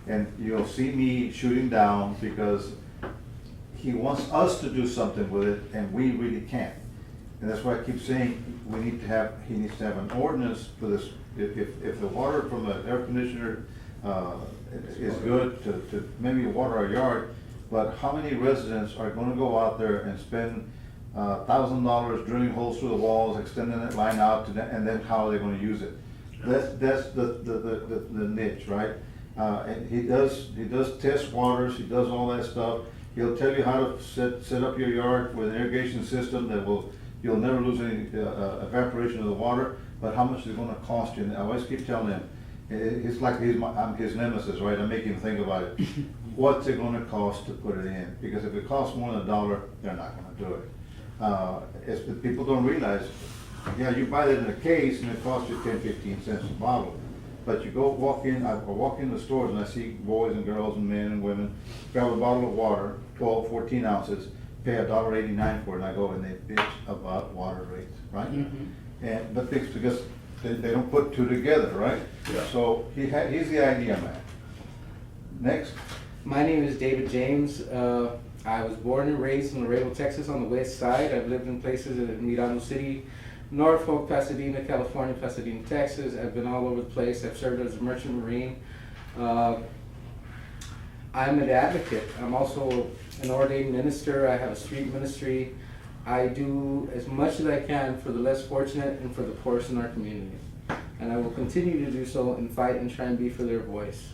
And you'll see me shooting down because he wants us to do something with it, and we really can't. And that's why I keep saying he needs to have an ordinance for this. If the water from the air conditioner is good to maybe water our yard, but how many residents are gonna go out there and spend $1,000 drilling holes through the walls, extending that line out, and then how are they gonna use it? That's the niche, right? And he does test waters, he does all that stuff. He'll tell you how to set up your yard with an irrigation system that you'll never lose any evaporation of the water, but how much is it gonna cost you? And I always keep telling him, it's like I'm his nemesis, right? I make him think about it. What's it gonna cost to put it in? Because if it costs more than $1, they're not gonna do it. People don't realize, yeah, you buy it in a case and it costs you 10, 15 cents a bottle. But you go walk in the stores and I see boys and girls and men and women grab a bottle of water, 12, 14 ounces, pay $1.89 for it, and I go and they bitch about water rates, right? Mm-hmm. But because they don't put two together, right? Yeah. So he's the idea man. Next, My name is David James. I was born and raised in Laredo, Texas on the west side. I've lived in places in Mirano City, Norfolk, Pasadena, California, Pasadena, Texas. I've been all over the place. I've served as a merchant marine. I'm an advocate. I'm also an ordained minister. I have a street ministry. I do as much as I can for the less fortunate and for the poorest in our community. And I will continue to do so and fight and try and be for their voice.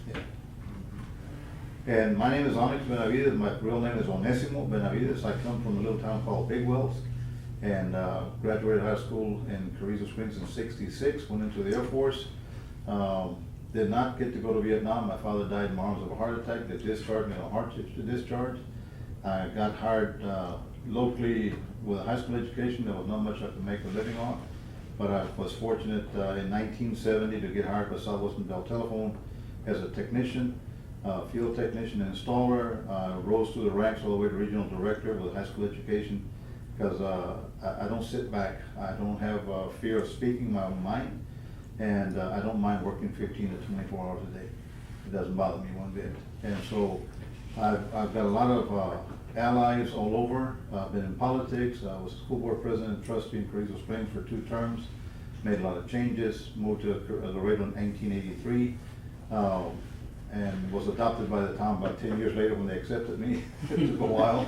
And my name is Onyx Benavides. My real name is Onesimo Benavides. I come from a little town called Big Wells, and graduated high school in Carrizo Springs in '66. Went into the Air Force. Did not get to go to Vietnam. My father died in my arms of a heart attack. They discharged me on hardships to discharge. I got hired locally with a high school education. There was not much I could make a living on, but I was fortunate in 1970 to get hired by Southwestern Bell Telephone as a technician. Field technician and installer, rose through the ranks all the way to regional director with high school education, because I don't sit back. I don't have fear of speaking my own mind, and I don't mind working 15 to 24 hours a day. It doesn't bother me one bit. And so I've got a lot of allies all over. I've been in politics. I was school board president and trustee in Carrizo Springs for 2 terms. Made a lot of changes, moved to Laredo in 1983. And was adopted by the town about 10 years later when they accepted me. It took a while,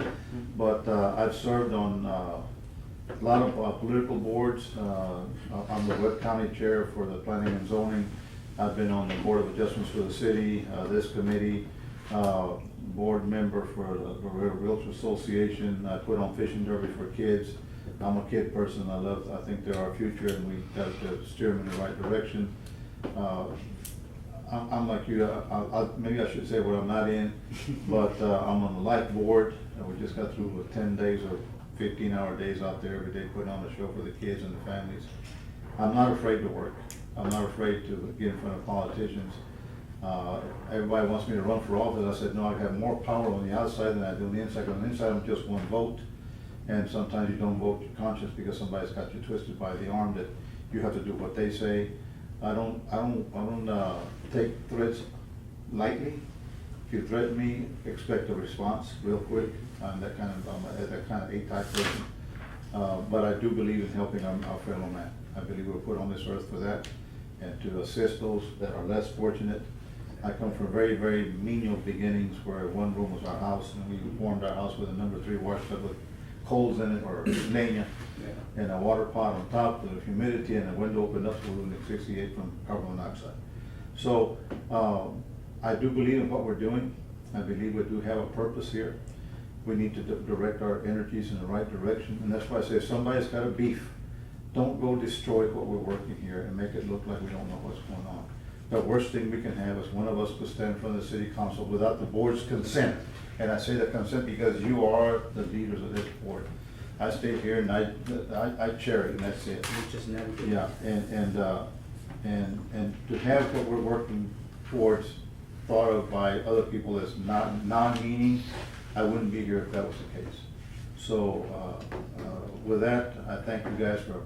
but I've served on a lot of political boards. I'm the Webb County Chair for the Planning and Zoning. I've been on the Board of Adjustments for the city, this committee, board member for the Realtor Association. I put on fishing derby for kids. I'm a kid person. I think they're our future, and we got to steer them in the right direction. I'm like you, maybe I should say what I'm not in, but I'm on the life board. We just got through with 10 days of 15-hour days out there every day putting on a show for the kids and the families. I'm not afraid to work. I'm not afraid to get in front of politicians. Everybody wants me to run for office. I said, no, I have more power on the outside than I do on the inside. On the inside, I'm just one vote. And sometimes you don't vote your conscience because somebody's got you twisted by the arm that you have to do what they say. I don't take threats lightly. If you threaten me, expect a response real quick. I'm that kind of A-type person. But I do believe in helping our fellow man. I believe we're put on this earth for that, and to assist those that are less fortunate. I come from very, very menial beginnings where one room was our house, and we warmed our house with a number 3 wash tub with coals in it, or leña, and a water pot on top with humidity, and a window opened up so we would asphyxiate from carbon monoxide. So I do believe in what we're doing. I believe we do have a purpose here. We need to direct our energies in the right direction, and that's why I say if somebody's got a beef, don't go destroy what we're working here and make it look like we don't know what's going on. The worst thing we can have is one of us to stand in front of the city council without the board's consent. And I say the consent because you are the leaders of this board. I stay here and I chair it, and that's it. You just navigate. Yeah, and to have what we're working towards thought of by other people as non-meaning, I wouldn't be here if that was the case. So with that, I thank you guys for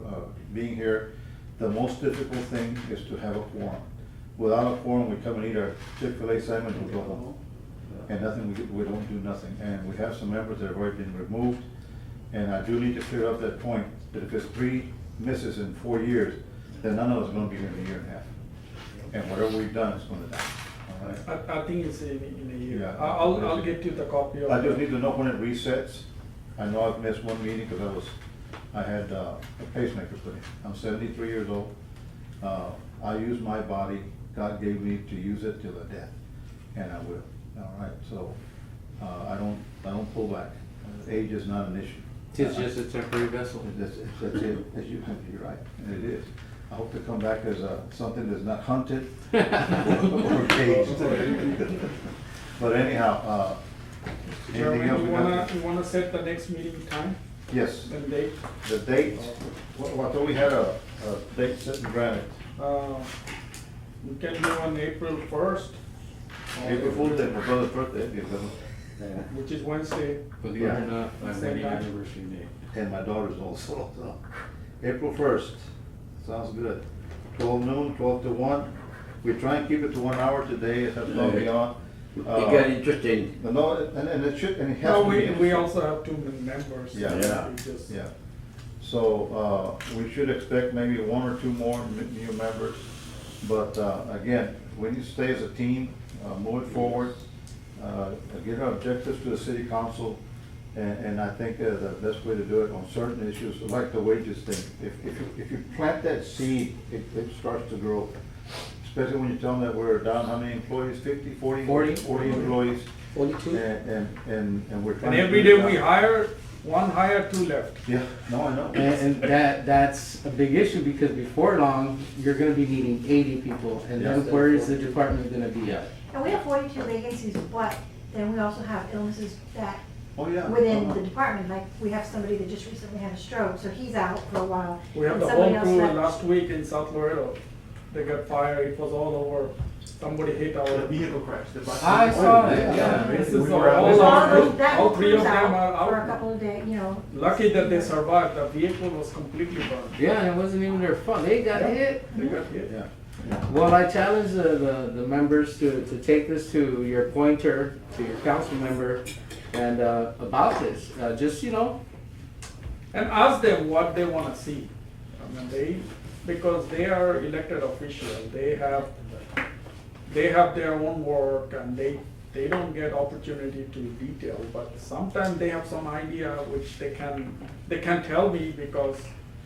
being here. The most difficult thing is to have a quorum. Without a quorum, we come and eat our Chick-fil-A sandwich and go home. And nothing, we don't do nothing. And we have some members that have already been removed. And I do need to clear up that point, that if it's 3 misses in 4 years, then none of us are gonna be here in a year and a half. And whatever we've done is gonna die, all right? I think it's in a year. Yeah. I'll get you the copy of. I just need to know when it resets. I know I've missed 1 meeting because I had a pacemaker put in. I'm 73 years old. I use my body. God gave me to use it till the death, and I will. All right, so I don't pull back. Age is not an issue. It's just a temporary vessel. That's it, as you can be right, and it is. I hope to come back as something that's not hunted or caged. But anyhow, anything else? You wanna set the next meeting time Yes, and date? the date, I thought we had a date set in granite. We can do on April 1st. April Fool's Day, my brother's birthday, Which is Wednesday. Believe it or not, my Same wedding time. anniversary date. and my daughter's also, so. April 1st, sounds good. 12 noon, 12 to 1. We try and keep it to 1 hour today, if that's not beyond. It got interesting. No, and it should, and it has No, to be. we interesting. also have two members. Yeah. Yeah. We just- Yeah, so, we should expect maybe one or two more new members, but, again, we need to stay as a team, move it forward, get our objectives to the city council, and I think, the best way to do it on certain issues, like the wages thing, if you plant that seed, it starts to grow. Especially when you tell them that we're down, how many employees, 50, 40? 40. 40 employees, 42? and we're trying And to. every do day it we now. hire, one hire, two left. Yeah, no, I know. And that's a big issue because before long, you're gonna be needing 80 people. And then Yes. where is the department gonna be at? And we have 42 vacancies, but then we also have illnesses that Oh, yeah. within Uh-huh. the department, like we have somebody that just recently had a stroke, so he's out for a while. We have and the somebody whole else crew left. last week in South Laredo. They got fired, it was all over. Somebody hit The our. vehicle crash. the black I vehicle. saw it, yeah. yeah. This We is were out all there. So all our, those, that all whole three of crew's them are out for a out. couple of days, you know. Lucky that they survived, the vehicle was completely burned. Yeah, and it wasn't even their fault. They got hit. They got hit. Yeah. Well, I challenge the members to take this to your pointer, to your council member, and about this. Just, And ask them what they wanna see. I mean, because they are elected officials, they have their own work and they don't get opportunity to detail, but sometimes they have some idea which they can tell me because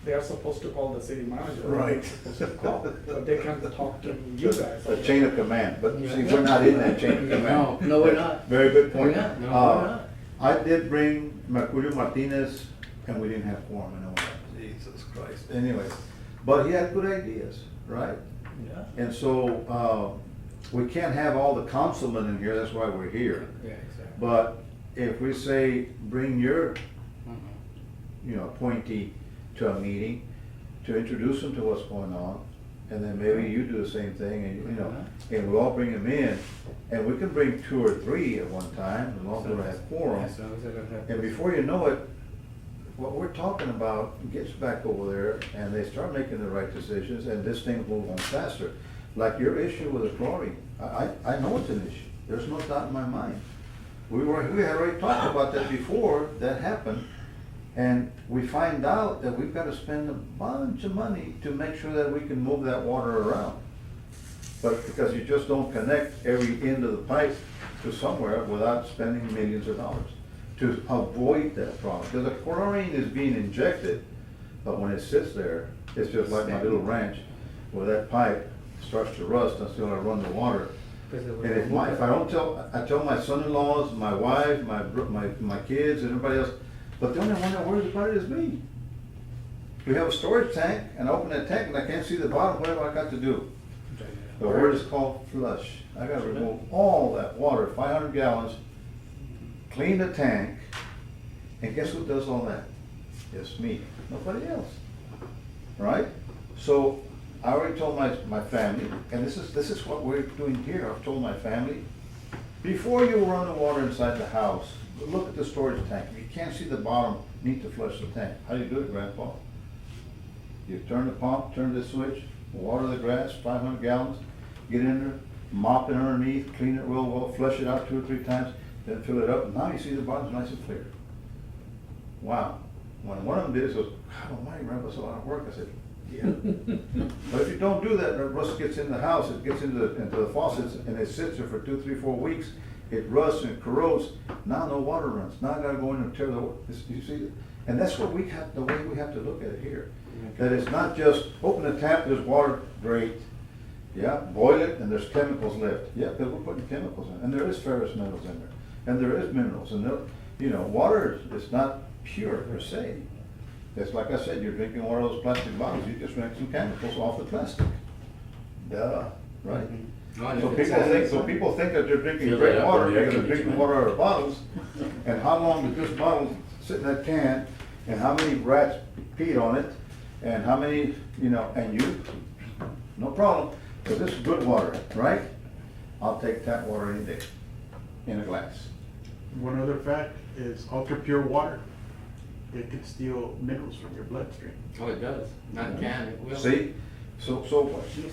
they are supposed to call the city manager. Right. They're supposed to call, but they can talk to you guys. A chain of command, but see, we're not in that chain of command. No, we're not. Very good point. We're not. No, Uh, we're not. I did bring Mercurio Martinez, and we didn't have quorum, I know that. Jesus Christ. Anyways, but he had good ideas, right? Yeah. And so, we can't have all the councilmen in here, that's why we're here. Yeah, exactly. But if we say, bring your, appointee to a meeting, to introduce them to what's going on, and then maybe you do the same thing, and we all bring them in, and we can bring 2 or 3 at one time, as long as we have quorum. As long as I don't have- And before you know it, what we're talking about gets back over there, and they start making the right decisions, and this thing will move on faster. Like your issue with the chlorine, I know it's an issue, there's no doubt in my mind. We had already talked about that before that happened, and we find out that we've gotta spend a bunch of money to make sure that we can move that water around. But because you just don't connect every end of the pipe to somewhere without spending millions of dollars to avoid that problem. Because the chlorine is being injected, but when it sits there, it's just like my little ranch, where that pipe starts to rust until I run the water. And if I don't I tell my son-in-laws, my wife, my kids, and everybody else, but the only one that worries about it is me. We have a storage tank, and I open that tank and I can't see the bottom, what have I got to do? The word is called flush. I gotta remove all that water, 500 gallons, clean the tank, and guess who does all that? It's me, nobody else, right? So I already told my family, and this is what we're doing here, I've told my family, before you run the water inside the house, look at the storage tank. If you can't see the bottom, you need to flush the tank. How do you do it, Grandpa? You turn the pump, turn the switch, water the grass, 500 gallons, get in there, mop it underneath, clean it real well, flush it out 2 or 3 times, then fill it up, and now you see the bottom's nice and clear. Wow. When one of them did it, goes, God almighty, Grandpa, that's a lot of work. I said, yeah. But if you don't do that, the rust gets in the house, it gets into the faucets, and it sits there for 2, 3, 4 weeks, it rusts and corrodes, now no water runs, now I gotta go in and tear you see, and that's what the way we have to look at it here. That it's not just, open the tap, there's water, great, yeah, boil it, and there's chemicals left, yeah, because we're putting chemicals in, and there is ferrous metals in there, and there is minerals, and water is not pure per se. It's like I said, you're drinking one of those plastic bottles, you just drank some chemicals off the plastic. Duh, right? So people think that they're drinking Feel great that up water on the air because they're conditioner. drinking water out of bottles. And how long did this bottle sit in that can, and how many rats peed on it, and how many, and you, no problem, because this is good water, right? I'll take tap water any day, in a glass. One other fact is ultra pure water. It can steal nickels from your bloodstream. Oh, it does. Not can, it will. See, so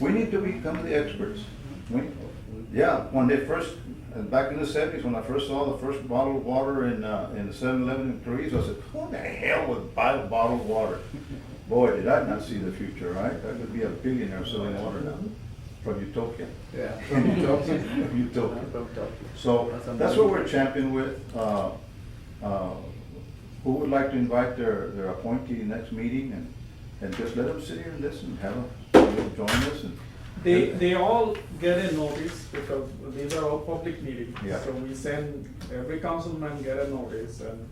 we need to become the experts. Yeah, when they first, back in the seventies, when I first saw the first bottled water in the 7-Eleven in Carrizo, I said, who the hell would buy bottled water? Boy, did I not see the future, right? I could be a billionaire selling water now, from Utopia. Yeah. Utopia. So, that's what we're championing with. Who would like to invite their appointee next meeting and just let them sit here and listen, join us and. They all get a notice because these are all public meetings. Yeah. So we send, every councilman get a notice and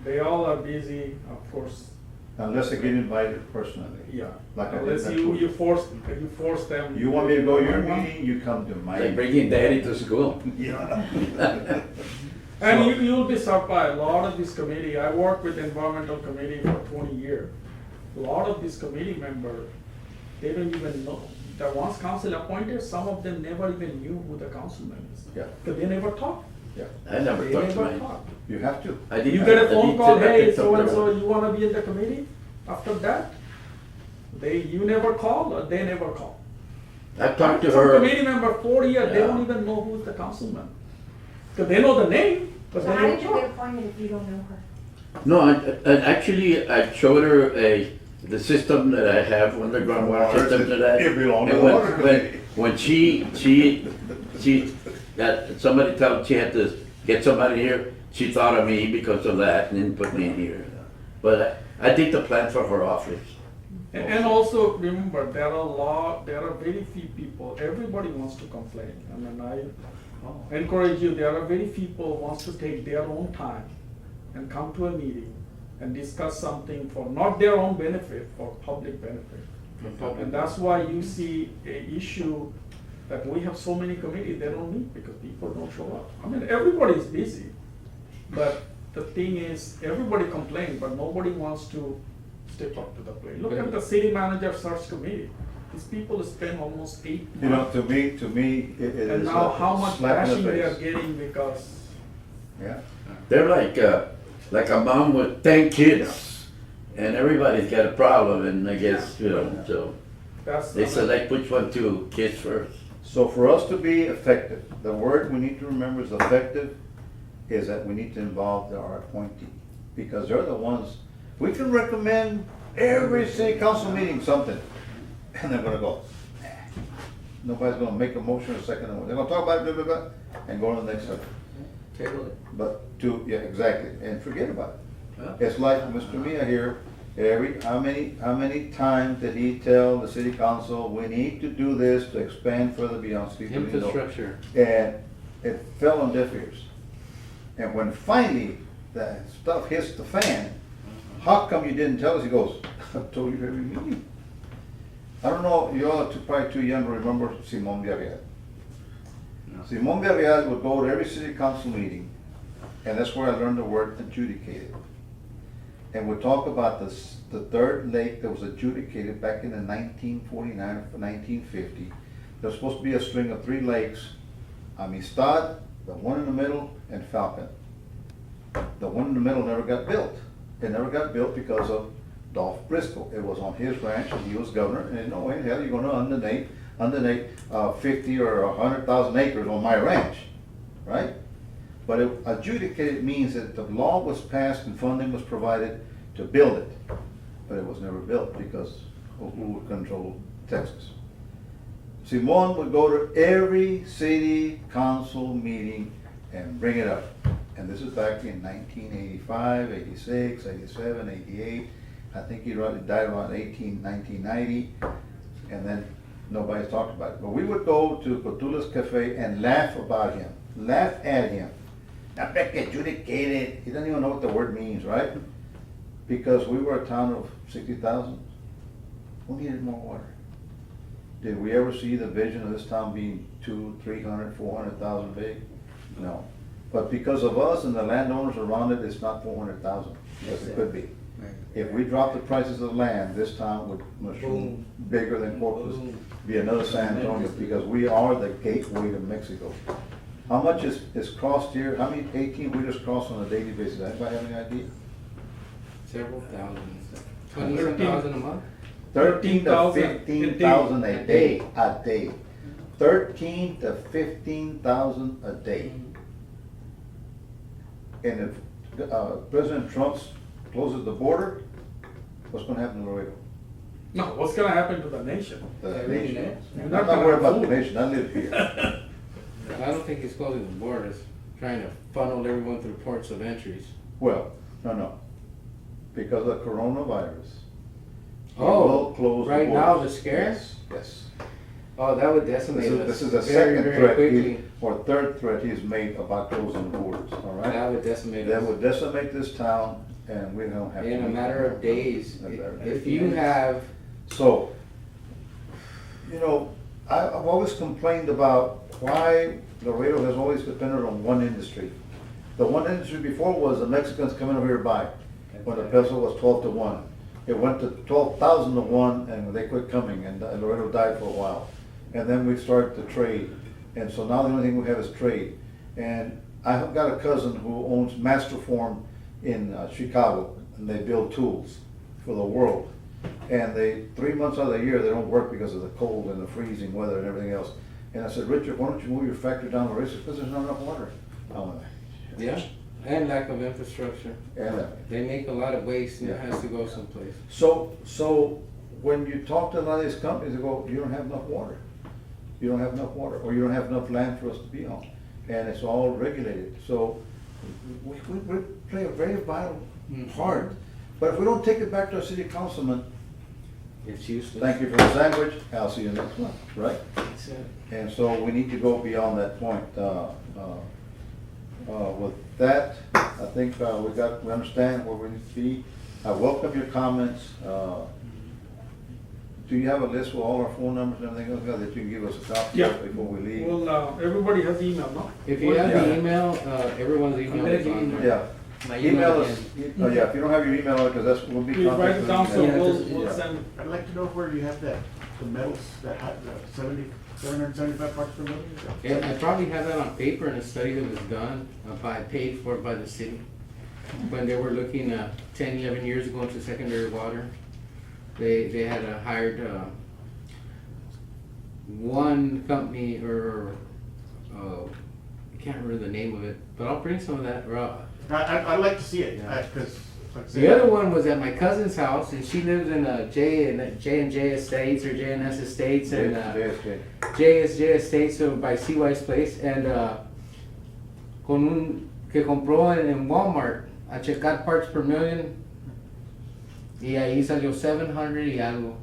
they all are busy, of course, Unless they get invited personally. yeah. Like I did Unless that you too. force them. You want me to go to your meeting, you come to Like mine. bringing daddy to school. Yeah. And So- you'll be surprised, a lot of this committee, I worked with the environmental committee for 20 years. A lot of this committee members, they don't even know. The ones council appointed, some of them never even knew who the councilman is. Yeah. Because they never talked. I never They talked to never mine. talked. You have to. I did. You get a I phone did call, sit back hey, and talk so and to so, them. you wanna be in the committee? After that, you never call or they never call. I've talked to Some her. committee member, 4 years, they Yeah. don't even know who's the councilman. Cause they know the name, but So they how don't did you get talk. appointed if you don't know her? No, actually, I showed her the system that I have, underground water Water, system that I. it belonged to and the when- water when- committee. When she got, somebody told she had to get somebody here, she thought of me because of that and then put me in here. But I did the plan for her office. And also, remember, there are very few people, everybody wants to complain. I mean, I encourage you, there are very few people wants to take their own time and come to a meeting and discuss something for not their own benefit, for public benefit. And that's why you see a issue that we have so many committees, they don't meet because people don't show up. I mean, everybody is busy, but the thing is, everybody complains, but nobody wants to step up to the plate. Look at the city manager search committee. These people spend almost 8 You know, months. to me, it is. And now how much slap in the bashing they are face. getting because, Yeah. They're like a mom with 10 kids and everybody's got a problem and I guess, so that's. they select which one to kiss first. So for us to be effective, the word we need to remember is effective, is that we need to involve our appointee. Because they're the ones, we can recommend every city council meeting something, and they're gonna go, "Nah." Nobody's gonna make a motion or second, they're gonna talk about it, blah, blah, blah, and go on the next subject. Table it. But yeah, exactly, and forget about it. Yeah. It's like Mr. Mia here, how many times did he tell the city council, we need to do this to expand further beyond Street Lindo? Infrastructure. And it fell on deaf ears. And when finally the stuff hits the fan, how come you didn't tell us? He goes, I've told you every meeting. I don't know, you all are probably too young to remember Simon Villarreal. Simon Villarreal would go to every city council meeting, and that's where I learned the word adjudicated. And we'll talk about the third lake that was adjudicated back in the 1949 or 1950. There's supposed to be a string of 3 lakes, Amistad, the one in the middle, and Falcon. The one in the middle never got built. It never got built because of Dolph Briscoe. It was on his ranch and he was governor, and no way in hell you're gonna undernate 50 or 100,000 acres on my ranch, right? But adjudicated means that the law was passed and funding was provided to build it, but it was never built because of who would control Texas. Simon would go to every city council meeting and bring it up. And this is back in 1985, 86, 87, 88. I think he died around 1990, and then nobody's talked about it. But we would go to Cotula's Cafe and laugh about him, laugh at him. Now, back adjudicated, he doesn't even know what the word means, right? Because we were a town of 60,000. Who needed more water? Did we ever see the vision of this town being 200,000, 300,000, 400,000 big? No. But because of us and the landowners around it, it's not 400,000, as it could be. If we drop the prices of land, this town would mushroom Boom. bigger than Corpus, Boom. be another San Antonio, because we are the gateway to Mexico. How much is crossed here? How many 18-wheelers cross on a daily basis? Anybody have any idea? Several thousand. 20,000 a month? 13 to 13,000 15,000 a day, 13 to 15,000 a day. And if President Trump closes the border, what's gonna happen to Laredo? No, what's gonna happen to the nation? The Everything nation. else. You're I'm not not gonna worried about have the food. nation, I live here. I don't think he's closing the borders, trying to funnel everyone through ports of entries. Well, no. Because of coronavirus. he Oh, will close the right now borders. the scare? Yes. Oh, that would decimate us. This is the very, second very threat, quickly. or third threat he's made about closing the borders, all right? That would decimate That us. would decimate this town, and we don't have. to In a do matter that. of days, In a matter of if days. you have, So, I've always complained about why Laredo has always depended on one industry. The one industry before was the Mexicans coming over here to buy, when the peso was 12 to 1. It went to 12,000 to 1, and they quit coming, and Laredo died for a while. And then we started to trade, and so now the only thing we have is trade. And I've got a cousin who owns Masterform in Chicago, and they build tools for the world. And 3 months out of the year, they don't work because of the cold and the freezing weather and everything else. And I said, Richard, why don't you move your factory down the road? He said, because there's not enough water. I went, yeah, and lack of infrastructure. and They make a lot of waste and it has to go someplace. so when you talk to a lot of these companies, they go, you don't have enough water. You don't have enough water, or you don't have enough land for us to be on. And it's all regulated. So we play a very vital part. But if we don't take it back to our city councilman, It's useless. thank you for the sandwich, I'll see you next month, right? That's it. And so we need to go beyond that point. With that, I think we understand where we need to be. I welcome your comments. Do you have a list with all our phone numbers and everything else that you can give us a copy Yeah. of before we leave? Well, everybody has email, no? If you have Yeah. the email, everyone's email is on there. Yeah. My Email again. us, yeah, if you don't have your email, because that's, we'll be Please write it down, so contacting you. we'll Yeah. send. I'd like to know where you have that, the medals, that, the 775 parts per million? Yeah, I probably have that on paper in a study that was done paid for by the city. When they were looking 10, 11 years ago into secondary water, they had hired one company I can't remember the name of it, but I'll bring some of that. I'd like to see it, Yeah. because, like I said. The other one was at my cousin's house, and she lives in J&J Estates or JNS Estates and JSK. JSJ Estates by CY's place, and que compró en Walmart a checar parts per million, y ahí salió 700 y algo.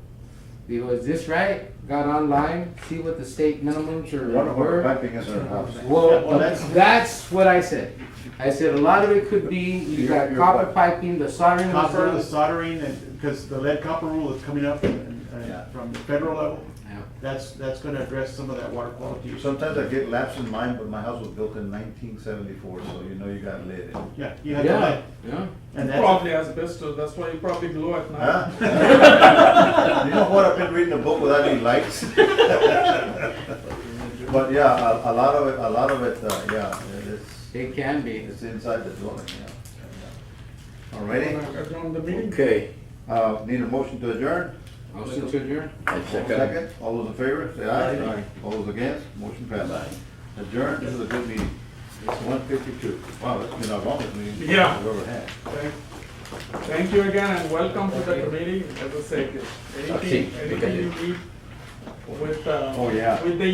Digo, is this right? Got online, see what the state minimums One of our were. piping is in our house. Well, Well, that's what I said. I said a lot of it could be, you got Your copper pipe. piping, the soldering was Copper, the done. soldering, and, because the lead copper rule is coming up Yeah. from the federal level, Yeah. that's gonna address some of that water quality issue. Sometimes I get lapse in mine, but my house was built in 1974, so you know you got lead in it. Yeah, you have to Yeah, let, yeah. and that's. Probably asbestos, that's why you probably glue at night. Huh? You know what, I've been reading a book without any lights. But yeah, a lot of it, yeah, It can be. it's inside the dwelling, yeah. Alrighty, Adjourn the meeting. Okay, need a motion to adjourn? Motion to adjourn? I second. Second, all those in favor, say aye. Aye. All those against, motion passes. Adjourn, this is a good meeting. It's 1:52. Wow, that's been our longest meeting Yeah. we've ever had. Thank you again and welcome to the committee. As I said, Sí, anything you need with, Oh, yeah. with the